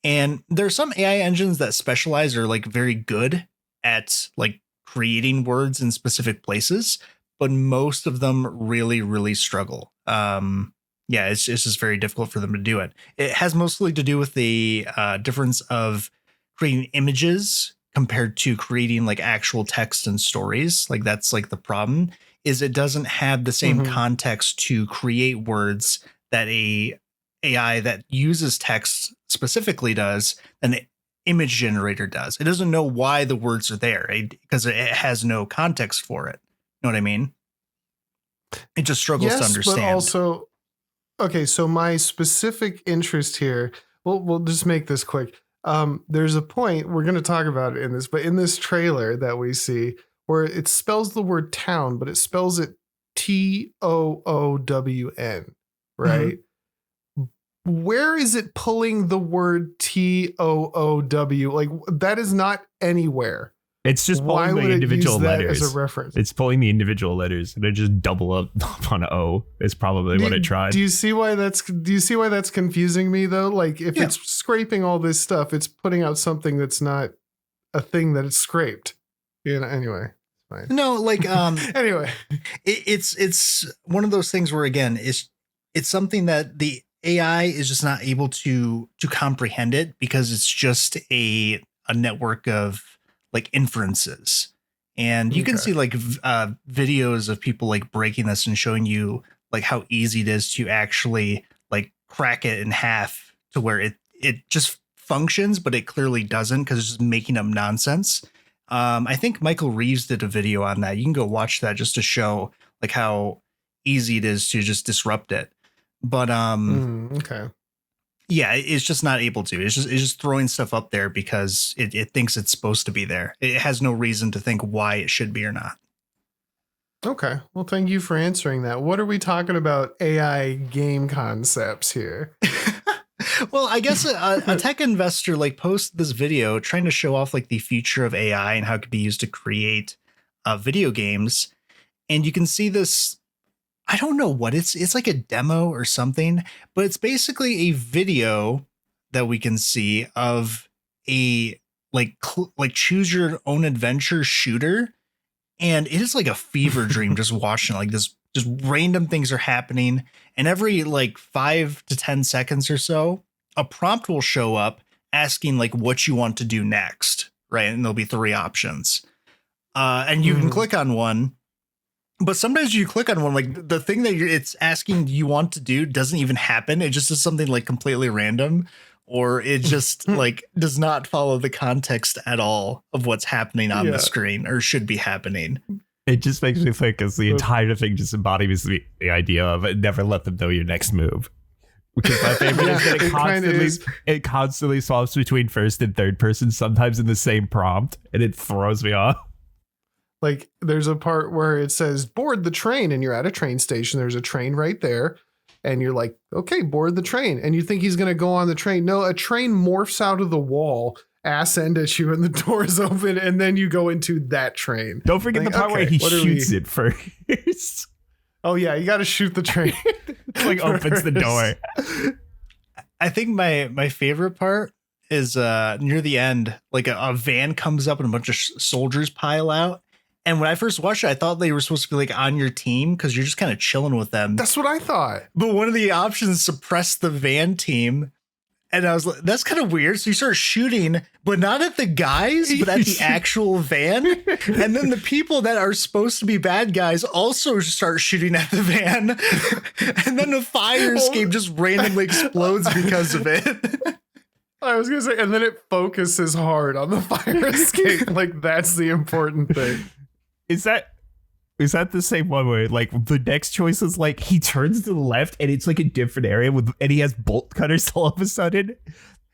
And there are some AI engines that specialize or like very good at like creating words in specific places, but most of them really, really struggle. It's just very difficult for them to do it. It has mostly to do with the difference of creating images compared to creating like actual text and stories. Like that's like the problem is it doesn't have the same context to create words that a AI that uses text specifically does than the image generator does. It doesn't know why the words are there because it has no context for it. Know what I mean? It just struggles to understand. But also, okay, so my specific interest here, we'll just make this quick. There's a point, we're going to talk about it in this, but in this trailer that we see where it spells the word town, but it spells it TOOWN, right? Where is it pulling the word TOOW? Like that is not anywhere. It's just pulling the individual letters as a reference. It's pulling the individual letters and it just double up on O is probably what it tried. Do you see why that's confusing me though? Like if it's scraping all this stuff, it's putting out something that's not a thing that it's scraped. You know, anyway. Fine. No, like anyway. It's one of those things where again, it's something that the AI is just not able to comprehend it because it's just a network of like inferences. And you can see like videos of people like breaking this and showing you like how easy it is to actually like crack it in half to where it just functions, but it clearly doesn't because it's just making up nonsense. I think Michael Reeves did a video on that. You can go watch that just to show like how easy it is to just disrupt it. But okay. Yeah, it's just not able to. It's just throwing stuff up there because it thinks it's supposed to be there. It has no reason to think why it should be or not. Okay. Well, thank you for answering that. What are we talking about AI game concepts here? Well, I guess a tech investor like posted this video trying to show off like the future of AI and how it could be used to create video games. And you can see this I don't know what it's like a demo or something, but it's basically a video that we can see of a like choose your own adventure shooter. And it is like a fever dream just watching like this, just random things are happening. And every like 5 to 10 seconds or so, a prompt will show up asking like what you want to do next. Right. And there'll be 3 options. And you can click on one. But sometimes you click on one, like the thing that it's asking you want to do doesn't even happen. It just is something like completely random, or it just like does not follow the context at all of what's happening on the screen or should be happening. It just makes me think as the entire thing just embodies the idea of never let them know your next move. Because my favorite is that it constantly swaps between first and third person, sometimes in the same prompt, and it throws me off. Like there's a part where it says board the train and you're at a train station. There's a train right there. And you're like, okay, board the train. And you think he's going to go on the train. No, a train morphs out of the wall, ass end at you, and the doors open. And then you go into that train. Don't forget the part where he shoots it first. Oh, yeah. You got to shoot the train. Like opens the door. I think my favorite part is near the end, like a van comes up and a bunch of soldiers pile out. And when I first watched it, I thought they were supposed to be like on your team because you're just kind of chilling with them. That's what I thought. But one of the options suppressed the van team. And I was like, that's kind of weird. So you start shooting, but not at the guys, but at the actual van. And then the people that are supposed to be bad guys also start shooting at the van. And then the fire escape just randomly explodes because of it. I was going to say, and then it focuses hard on the fire escape. Like that's the important thing. Is that the same one where like the next choice is like he turns to the left and it's like a different area and he has bolt cutters all of a sudden?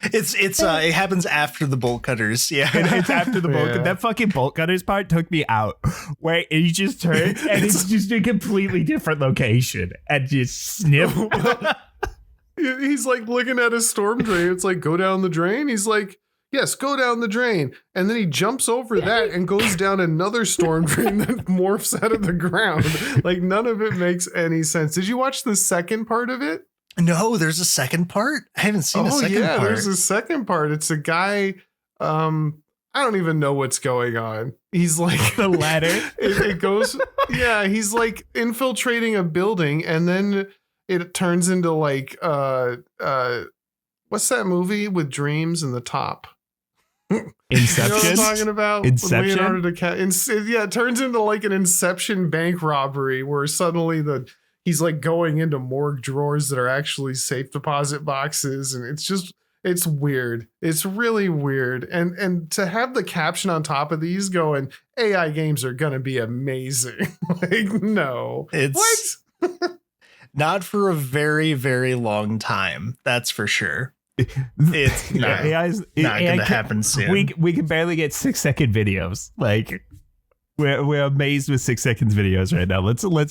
It happens after the bolt cutters. Yeah. It's after the bolt. That fucking bolt cutters part took me out. Where he just turns and it's just a completely different location and just snip. He's like looking at a storm drain. It's like, go down the drain. He's like, yes, go down the drain. And then he jumps over that and goes down another storm drain that morphs out of the ground. Like none of it makes any sense. Did you watch the second part of it? No, there's a second part. I haven't seen a second part. There's a second part. It's a guy. I don't even know what's going on. He's like the ladder. It goes. Yeah, he's like infiltrating a building, and then it turns into like what's that movie with dreams in the top? Inception. You know what I'm talking about? Inception. Leonardo DiCaprio. It turns into like an Inception bank robbery where suddenly he's like going into morgue drawers that are actually safe deposit boxes, and it's weird. It's really weird. And to have the caption on top of these going, AI games are gonna be amazing. Like, no. It's what? Not for a very, very long time. That's for sure. It's not going to happen soon. We can barely get 6-second videos. Like we're amazed with 6 seconds videos right now.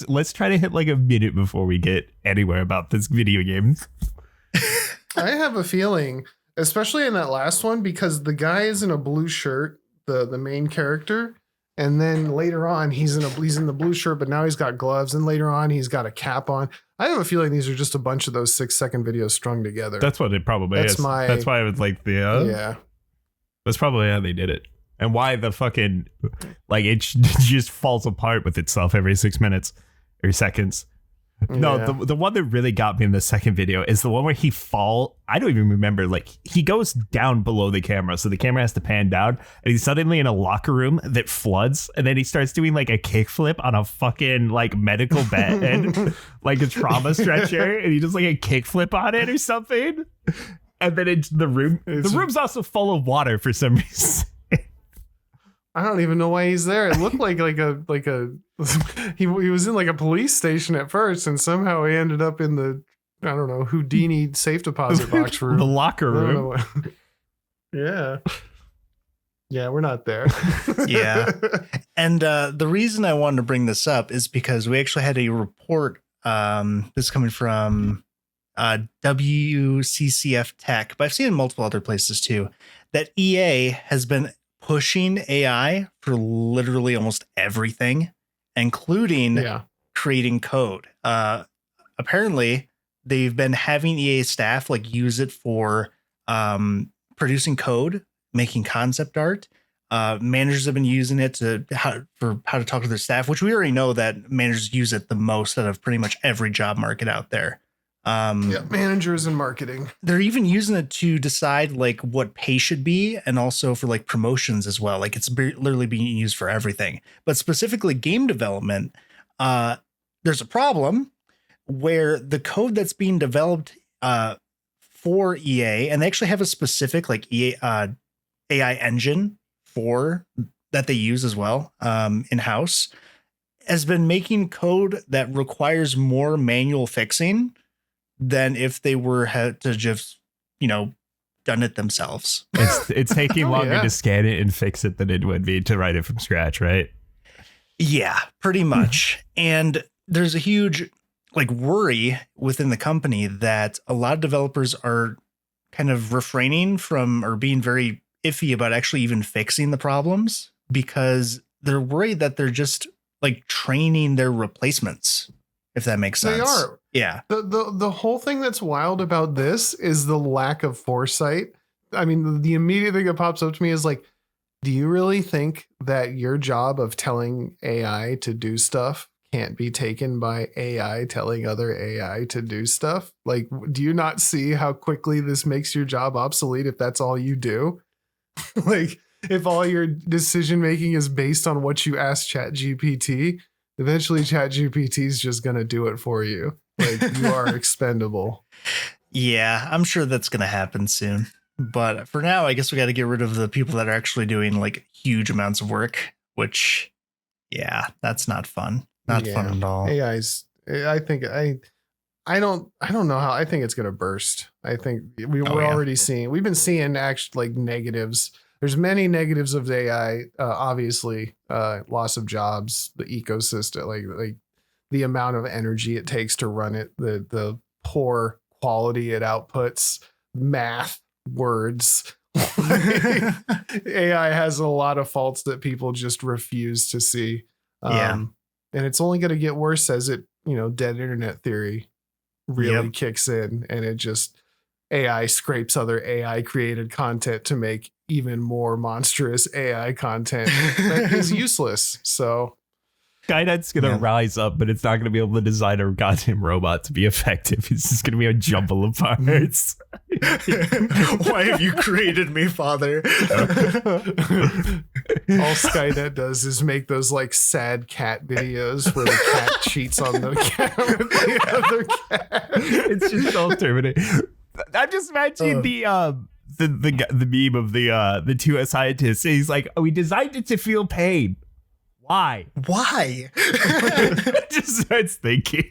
Let's try to hit like a minute before we get anywhere about this video game. I have a feeling, especially in that last one, because the guy is in a blue shirt, the main character, and then later on he's in the blue shirt, but now he's got gloves, and later on he's got a cap on. I have a feeling these are just a bunch of those 6-second videos strung together. That's what it probably is. That's why I was like yeah. That's probably how they did it, and why the fucking like it just falls apart with itself every 6 minutes or seconds. No, the one that really got me in the second video is the one where I don't even remember, like he goes down below the camera, so the camera has to pan down, and he's suddenly in a locker room that floods, and then he starts doing like a kickflip on a fucking like medical bed, like a trauma stretcher, and he does like a kickflip on it or something, and then the room's also full of water for some reason. I don't even know why he's there. It looked like he was in like a police station at first, and somehow he ended up in the, I don't know, Houdini safe deposit box room. The locker room. Yeah. Yeah, we're not there. Yeah. And the reason I wanted to bring this up is because we actually had a report, this is coming from WCCF Tech, but I've seen it in multiple other places too, that EA has been pushing AI for literally almost everything, including creating code. Apparently, they've been having EA staff like use it for producing code, making concept art. Managers have been using it for how to talk to their staff, which we already know that managers use it the most out of pretty much every job market out there. Managers and marketing. They're even using it to decide like what pay should be, and also for like promotions as well. Like it's literally being used for everything, but specifically game development. There's a problem where the code that's being developed for EA, and they actually have a specific like EA AI engine for that they use as well in-house, has been making code that requires more manual fixing than if they were had to just, done it themselves. It's taking longer to scan it and fix it than it would be to write it from scratch, right? Yeah, pretty much. And there's a huge worry within the company that a lot of developers are kind of refraining from or being very iffy about actually even fixing the problems, because they're worried that they're just training their replacements, if that makes sense. They are. Yeah. The whole thing that's wild about this is the lack of foresight. I mean, the immediate thing that pops up to me is do you really think that your job of telling AI to do stuff can't be taken by AI telling other AI to do stuff? Do you not see how quickly this makes your job obsolete if that's all you do? If all your decision making is based on what you ask ChatGPT, eventually ChatGPT is just going to do it for you. You are expendable. Yeah, I'm sure that's going to happen soon. But for now, I guess we got to get rid of the people that are actually doing huge amounts of work, which, yeah, that's not fun. Not fun at all. AI's, I think, I don't know how. I think it's going to burst. I think we're already seeing, we've been seeing actually negatives. There's many negatives of AI, obviously, loss of jobs, the ecosystem, the amount of energy it takes to run it, the poor quality it outputs, math, words. AI has a lot of faults that people just refuse to see. And it's only going to get worse as it, dead internet theory really kicks in, and it just AI scrapes other AI created content to make even more monstrous AI content that is useless. So Skynet's going to rise up, but it's not going to be able to design a goddamn robot to be effective. It's just going to be a jumble of parts. Why have you created me, Father? All Skynet does is make those sad cat videos where the cat cheats on the cat with the other cat. It's just all Terminator. I'm just imagining the meme of the two scientists. He's like, we designed it to feel pain. Why? Just starts thinking.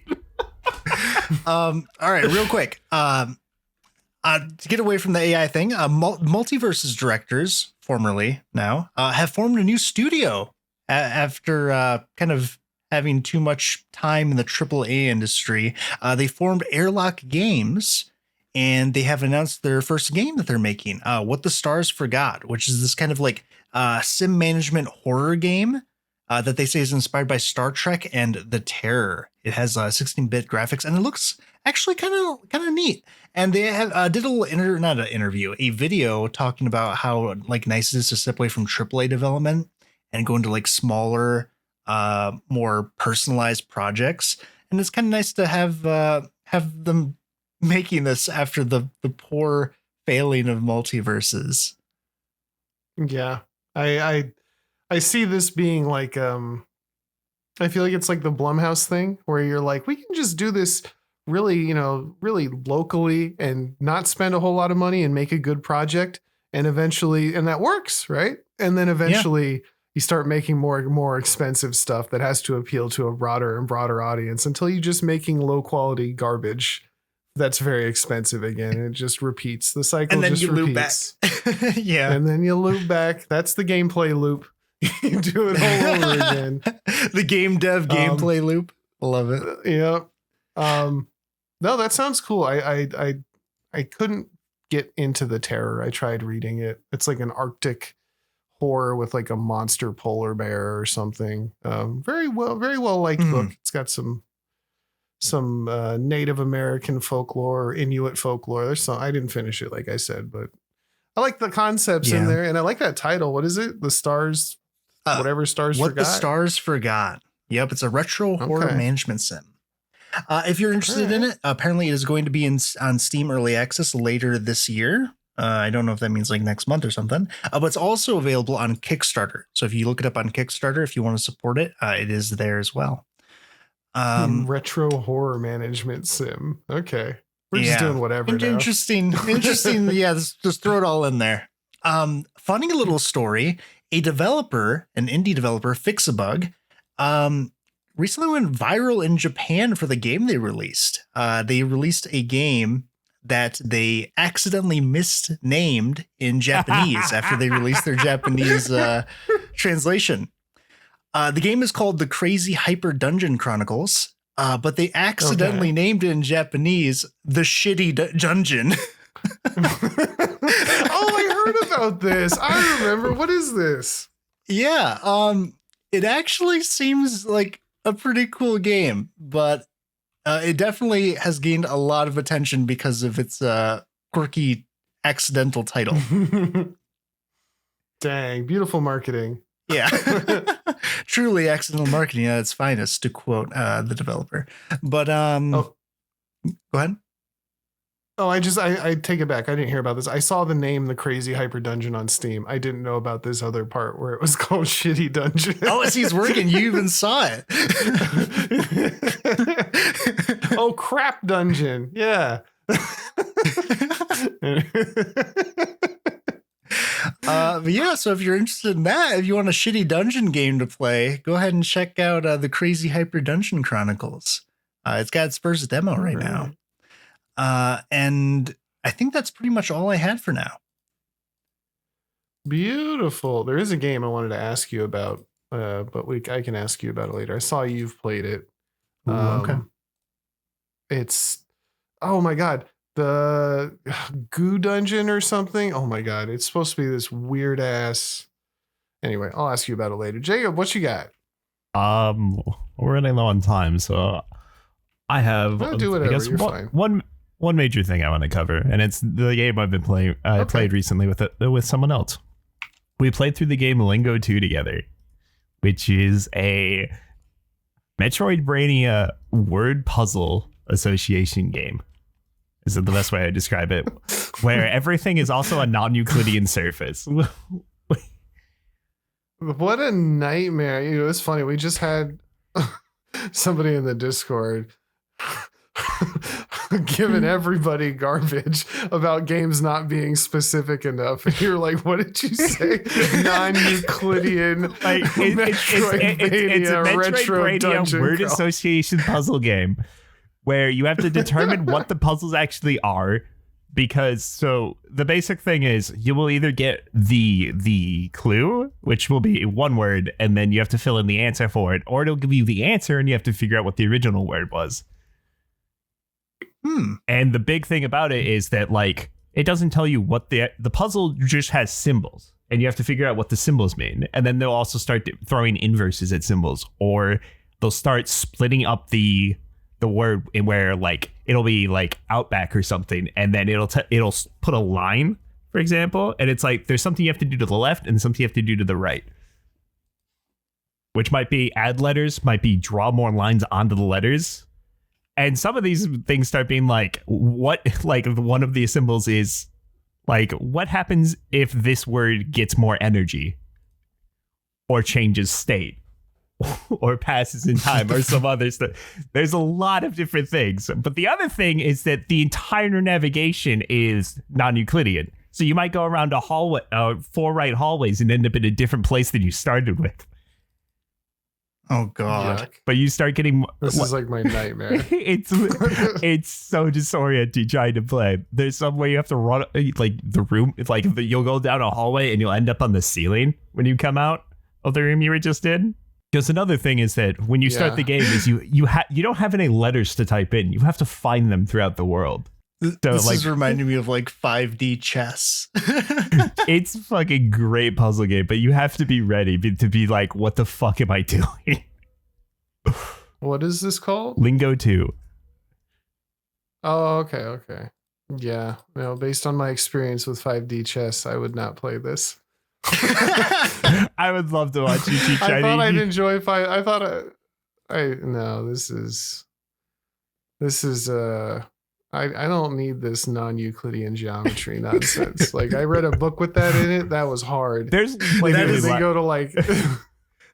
All right, real quick. To get away from the AI thing, Multiverse's directors, formerly now, have formed a new studio after kind of having too much time in the AAA industry. They formed Airlock Games, and they have announced their first game that they're making, What the Stars Forgot, which is this kind of sim management horror game that they say is inspired by Star Trek and The Terror. It has 16-bit graphics, and it looks actually kind of neat. And they have did a little a video talking about how nice it is to step away from AAA development and go into smaller, more personalized projects. And it's kind of nice to have them making this after the poor failing of Multiverses. Yeah, I see this being I feel like it's the Blumhouse thing where you're we can just do this really, really locally and not spend a whole lot of money and make a good project. And eventually, and that works, right? And then eventually you start making more expensive stuff that has to appeal to a broader and broader audience until you're just making low quality garbage that's very expensive again. And it just repeats. The cycle and then just you repeats. Loop back. Yeah. And then you loop back. That's the gameplay loop. You do it all over again. The game dev gameplay loop. Love it. Yeah. No, that sounds cool. I couldn't get into The Terror. I tried reading it. It's like an Arctic horror with like a monster polar bear or something. Very well liked book. It's got some Native American folklore or Inuit folklore. There's some, I didn't finish it, like I said, but I like the concepts in there, and I like that title. What is it? The Stars, whatever Stars What Forgot. the Stars Forgot. Yep, it's a retro horror management sim. If you're interested in it, apparently it is going to be on Steam Early Access later this year. I don't know if that means like next month or something, but it's also available on Kickstarter. So if you look it up on Kickstarter, if you want to support it, it is there as well. Retro horror management sim. Okay. We're just doing whatever now. Interesting. Yeah, just throw it all in there. Funny little story. An indie developer, Fix-A-Bug, recently went viral in Japan for the game they released. They released a game that they accidentally misnamed in Japanese after they released their Japanese translation. The game is called The Crazy Hyper Dungeon Chronicles, but they accidentally named it in Japanese The Shitty Dungeon. Oh, I heard about this. I remember. What is this? Yeah, it actually seems like a pretty cool game, but it definitely has gained a lot of attention because of its quirky accidental title. Dang, beautiful marketing. Yeah. Truly accidental marketing at its finest, to quote the developer. But go ahead. Oh, I take it back. I didn't hear about this. I saw the name The Crazy Hyper Dungeon on Steam. I didn't know about this other part where it was called Shitty Dungeon. Oh, it's working. You even saw it. Oh, Crap Dungeon. Yeah. But yeah, so if you're interested in that, if you want a shitty dungeon game to play, go ahead and check out The Crazy Hyper Dungeon Chronicles. It's got its first demo right now. And I think that's pretty much all I had for now. Beautiful. There is a game I wanted to ask you about, but I can ask you about it later. I saw you've played it. Okay. It's, oh my God, the Goo Dungeon or something. Oh my God, it's supposed to be this weird ass. Anyway, I'll ask you about it later. Jacob, what you got? We're running low on time, so I have. No, do whatever. You're fine. One major thing I want to cover, and it's the game I've been playing. I played recently with someone else. We played through the game Lingo 2 together, which is a Metroidvania word puzzle association game. Is it the best way I describe it? Where everything is also a non-Euclidean surface. What a nightmare. You know, it's funny. We just had somebody in the Discord giving everybody garbage about games not being specific enough. And you're like, what did you say? Non-Euclidean, like it's a Metroidvania word association puzzle game where you have to determine what the puzzles actually are. Because so the basic thing is you will either get the clue, which will be one word, and then you have to fill in the answer for it, or it'll give you the answer and you have to figure out what the original word was. And the big thing about it is that like it doesn't tell you what the puzzle just has symbols, and you have to figure out what the symbols mean. And then they'll also start throwing inverses at symbols, or they'll start splitting up the word in where like it'll be like outback or something, and then it'll put a line, for example, and it's like there's something you have to do to the left and something you have to do to the right, which might be add letters, might be draw more lines onto the letters. And some of these things start being like, what, like one of the symbols is like, what happens if this word gets more energy or changes state or passes in time or some other stuff. There's a lot of different things. But the other thing is that the entire navigation is non-Euclidean. So you might go around a hallway, 4 right hallways, and end up in a different place than you started with. Oh God! Yuck. But you start getting this is like my nightmare. it's so disorienting trying to play. There's some way you have to run like the room. It's like you'll go down a hallway and you'll end up on the ceiling when you come out of the room you were just in. Because another thing is that when you start the game is you don't have any letters to type in. You have to find them throughout the world. This like- is reminding me of like 5D chess. It's a fucking great puzzle game, but you have to be ready to be like, what the fuck am I doing? What is this called? Lingo 2. Oh, okay. Yeah, no, based on my experience with 5D chess, I would not play this. I would love to watch you teach I thought I'd Chinese. enjoy I thought no, this is I don't need this non-Euclidean geometry nonsense. Like I read a book with that in it. That was hard. There's Like That they is go to like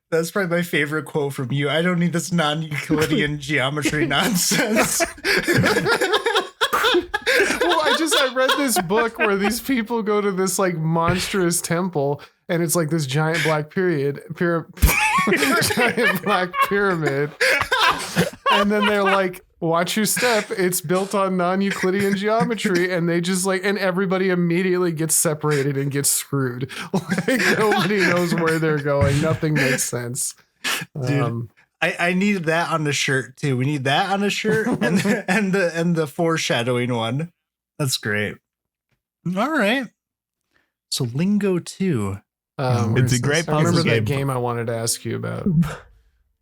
That's probably my favorite quote from you. I don't need this non-Euclidean geometry nonsense. well, I read this book where these people go to this like monstrous temple and it's like this giant black giant black pyramid. And then they're like, watch your step. It's built on non-Euclidean geometry. And they just like, and everybody immediately gets separated and gets screwed. Like nobody knows where they're going. Nothing makes sense. Dude, I need that on the shirt too. We need that on the shirt and the foreshadowing one. That's great. All right. So Lingo 2. It's a great I remember puzzle that game. game I wanted to ask you about.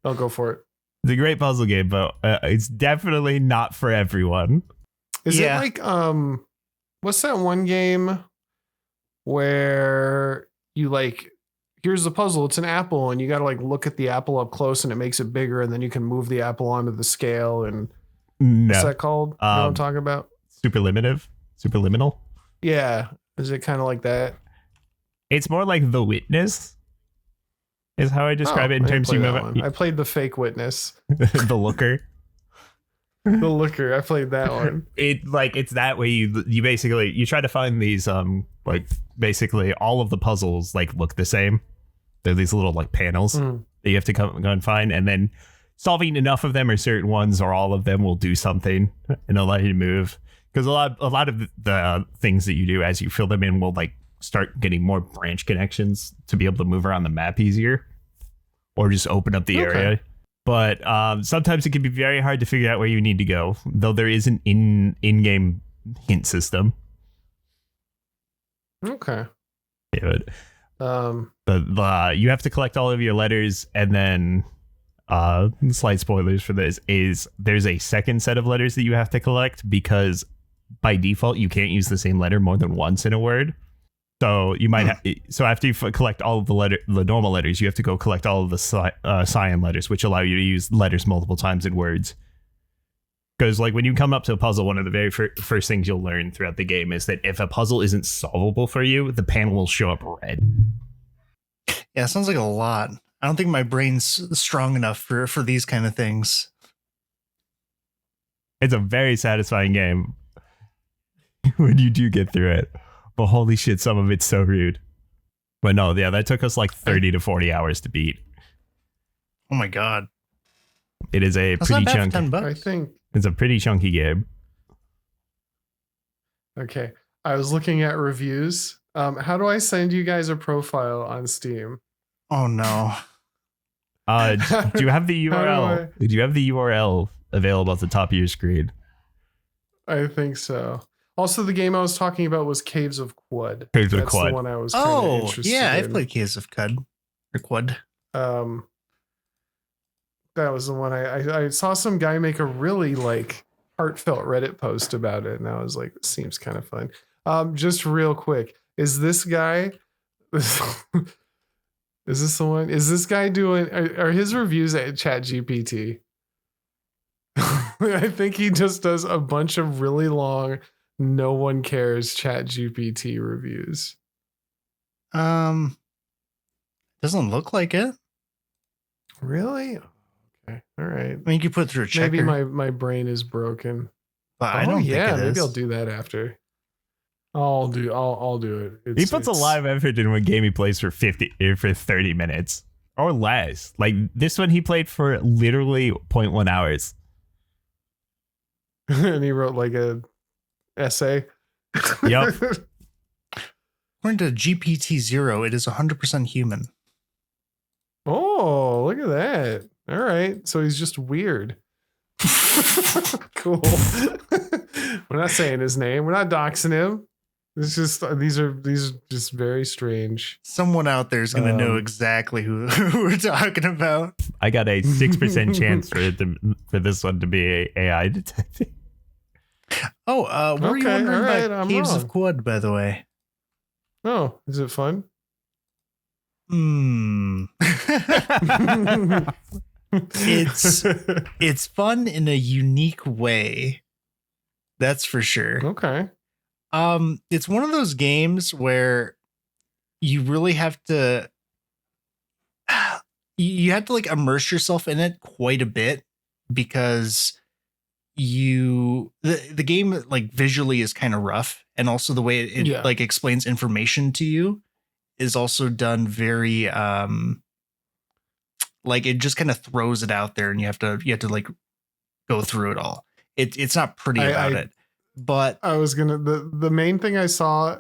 I'll go for it. It's a great puzzle game, but it's definitely not for everyone. Is Yeah. it like what's that one game where you like here's the puzzle, it's an apple and you got to like look at the apple up close and it makes it bigger and then you can move the apple onto the scale and what's No. that called? You know what I'm talking about? Superliminal. Yeah. Is it kind of like that? It's more like The Witness is how I describe it in I didn't terms you play move that one. I played the Fake Witness. The Looker. The Looker. I played that one. It's that way you basically you try to find these like basically all of the puzzles like look the same. They're these little like panels that you have to go and find, and then solving enough of them or certain ones or all of them will do something and allow you to move. Because a lot of the things that you do as you fill them in will like start getting more branch connections to be able to move around the map easier, or just open up the area. But sometimes it can be very hard to figure out where you need to go, though there is an in-game hint system. Okay. Yeah, but you have to collect all of your letters, and then slight spoilers for this is there's a second set of letters that you have to collect because by default you can't use the same letter more than once in a word. So you might so after you collect all of the normal letters, you have to go collect all of the cyan letters, which allow you to use letters multiple times in words. Because like when you come up to a puzzle, one of the very first things you'll learn throughout the game is that if a puzzle isn't solvable for you, the panel will show up red. Yeah, it sounds like a lot. I don't think my brain's strong enough for these kind of things. It's a very satisfying game when you do get through it. But holy shit, some of it's so rude. But no, yeah, that took us like 30 to 40 hours to beat. Oh my god. It is a That's pretty not bad for chunky. $10. I think. It's a pretty chunky game. Okay. I was looking at reviews. How do I send you guys a profile on Steam? Oh no. Do you have the How do URL? Do you have the URL available at the top of your screen? I think so. Also, the game I was talking about was Caves of Quud. Caves of That's Quud. the one I was kind of Oh, interested yeah, in. I've played Caves of Cud. Or Quud. That was the one I saw some guy make a really like heartfelt Reddit post about it, and I was like, this seems kind of fun. Just real quick, is this guy is this the one? Is this guy doing are his reviews at ChatGPT? I think he just does a bunch of really long, no one cares ChatGPT reviews. Doesn't look like it. Really? Okay. All right. I mean, you could put it through a checker. Maybe my brain is broken. but I don't think it maybe is. I'll do that after. I'll do it. He puts a live effort in one game he plays for 30 minutes or less. Like this one he played for literally 0.1 hours. And he wrote like a essay. Yep. According to GPT-0, it is 100% human. Oh, look at that. All right. So he's just weird. Cool. We're not saying his name. We're not doxing him. It's just these are just very strange. Someone out there is going to know exactly who we're talking about. I got a 6% chance for this one to be a AI detective. Oh, were you wondering about I'm Caves wrong. of Quad, by the way? Oh, is it fun? It's fun in a unique way. That's for sure. Okay. It's one of those games where you really have to like immerse yourself in it quite a bit, because the game like visually is kind of rough, and also the way it like explains information to you is also done very like it just kind of throws it out there, and you have to like go through it all. It's not pretty about it. But I was gonna the main thing I saw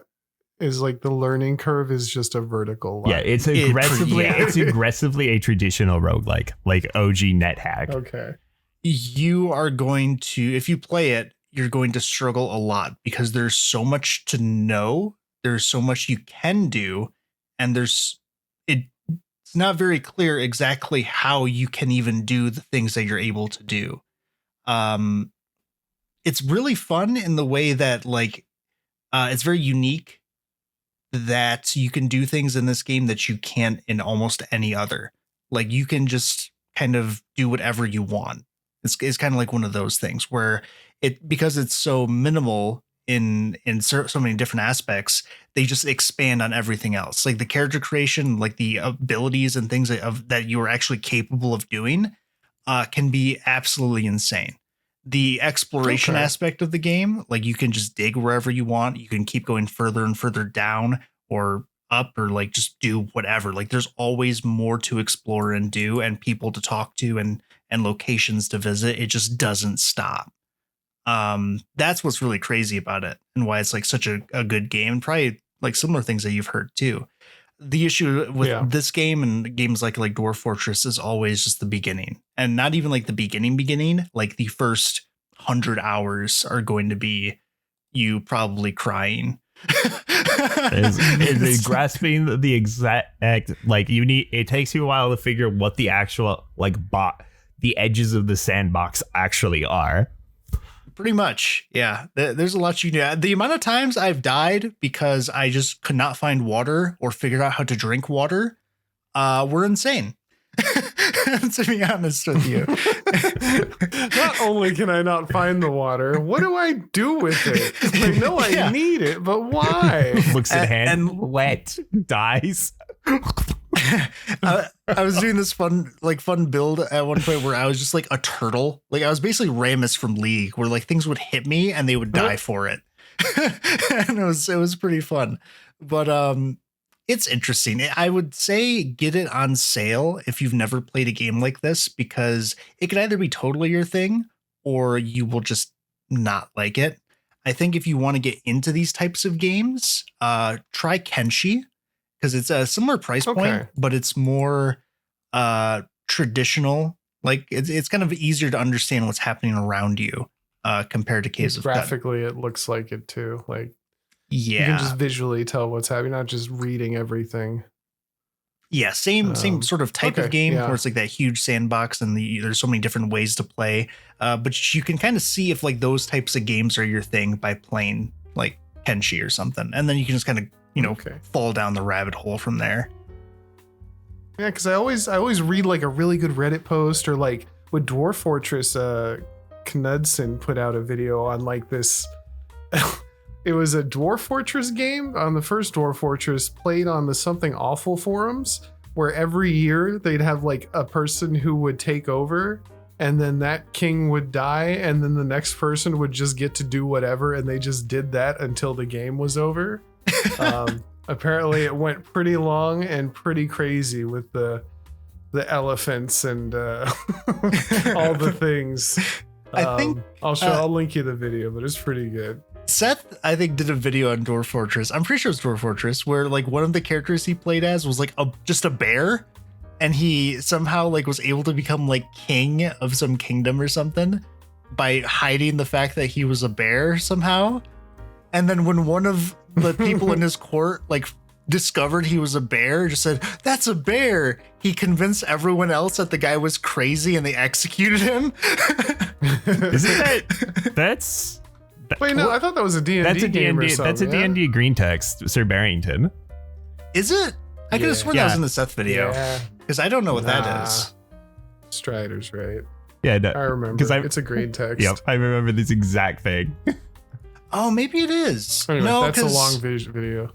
is like the learning curve is just a vertical line. Yeah, it's aggressively a traditional roguelike, like OG NetHack. Okay. You are going to, if you play it, you're going to struggle a lot, because there's so much to know, there's so much you can do, and it's not very clear exactly how you can even do the things that you're able to do. It's really fun in the way that like it's very unique that you can do things in this game that you can't in almost any other. Like you can just kind of do whatever you want. It's kind of like one of those things where because it's so minimal in so many different aspects, they just expand on everything else. Like the character creation, like the abilities and things that you are actually capable of doing can be absolutely insane. The exploration aspect of the game, like you can just dig wherever you want. You can keep going further and further down or up, or like just do whatever. Like there's always more to explore and do, and people to talk to, and locations to visit. It just doesn't stop. That's what's really crazy about it, and why it's like such a good game, and probably like similar things that you've heard too. The issue with this game and games like Dwarf Fortress is always just the beginning, and not even like the beginning, like the first 100 hours are going to be you probably crying. is grasping the exact like it takes you a while to figure what the actual like the edges of the sandbox actually are. Pretty much. Yeah. There's a lot you do. The amount of times I've died because I just could not find water or figure out how to drink water were insane. To be honest with you. Not only can I not find the water, what do I do with it? I know I need it, but why? Looks at hand and wet, dies. I was doing this fun build at one point where I was just like a turtle. Like I was basically Ramus from League, where like things would hit me and they would die for it. And it was pretty fun. But it's interesting. I would say get it on sale if you've never played a game like this, because it could either be totally your thing or you will just not like it. I think if you want to get into these types of games, try Kenshi, because it's a similar price point, but it's more traditional. Like it's kind of easier to understand what's happening around you compared to Caves of Death. Graphically, it looks like it too. Like you can just visually tell what's happening, not just reading everything. Yeah, same sort of type of game where it's like that huge sandbox and there's so many different ways to play. But you can kind of see if like those types of games are your thing by playing like Kenshi or something, and then you can just kind of fall down the rabbit hole from there. Yeah, because I always read like a really good Reddit post, or like with Dwarf Fortress, Knudsen put out a video on like this. It was a Dwarf Fortress game on the first Dwarf Fortress, played on the Something Awful forums, where every year they'd have like a person who would take over, and then that king would die, and then the next person would just get to do whatever, and they just did that until the game was over. Apparently it went pretty long and pretty crazy with the elephants and all the things. I think I'll link you the video, but it's pretty good. Seth, I think, did a video on Dwarf Fortress. I'm pretty sure it's Dwarf Fortress, where like one of the characters he played as was like just a bear, and he somehow like was able to become like king of some kingdom or something by hiding the fact that he was a bear somehow. And then when one of the people in his court like discovered he was a bear, just said, "That's a bear," he convinced everyone else that the guy was crazy and they executed him. Isn't that that's Wait, no, I thought that was a D&D game or something. That's a D&D green text, Sir Barrington. Is it? I could have sworn that was in the Seth video. Yeah. Because I don't know what that is. Strider's right. Yeah, no, I remember. It's a green text. Yep, I remember this exact thing. Oh, maybe it is. Anyway, no, that's a long video.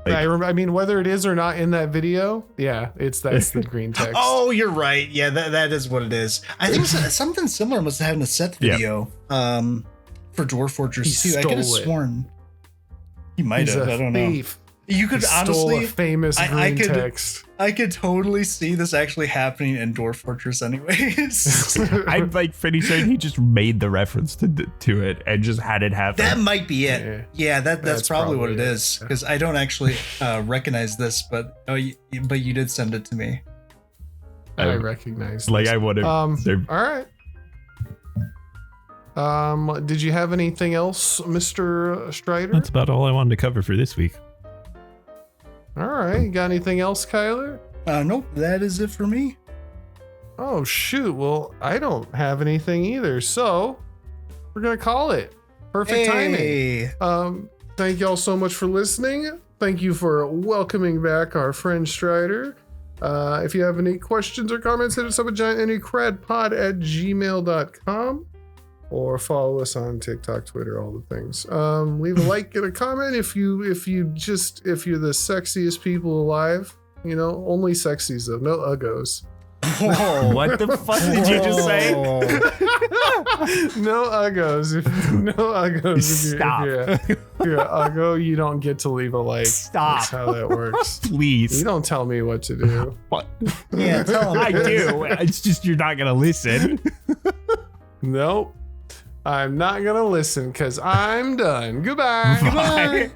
I mean, whether it is or not in that video, that's the green text. Oh, you're right. Yeah, that is what it is. I think something similar must have happened in the Seth video for Dwarf Fortress 2. I could have sworn he might have. I don't know. You could honestly stole a famous green text. I could totally see this actually happening in Dwarf Fortress anyways. I'm like pretty sure he just made the reference to it and just had it happen. That might be it. Yeah, that's probably what it is. Because I don't actually recognize this, but you did send it to me. I recognize. Like I would have. All right. Did you have anything else, Mr. Strider? That's about all I wanted to cover for this week. All right. You got anything else, Kyler? Nope. That is it for me. Oh, shoot. Well, I don't have anything either. So we're going to call it. Perfect timing. Thank y'all so much for listening. Thank you for welcoming back our friend Strider. If you have any questions or comments, hit us up at giantanycradpod@gmail.com. Or follow us on TikTok, Twitter, all the things. Leave a like and a comment if you're the sexiest people alive. You know, only sexies though, no uggos. Whoa. What the fuck did you just say? No uggos. No uggos. Stop. If you're an uggo, you don't get to leave a like. Stop. That's how that works. Please. You don't tell me what to do. What? Yeah, tell him. I do. It's just you're not gonna listen. Nope. I'm not gonna listen because I'm done. Goodbye. Bye.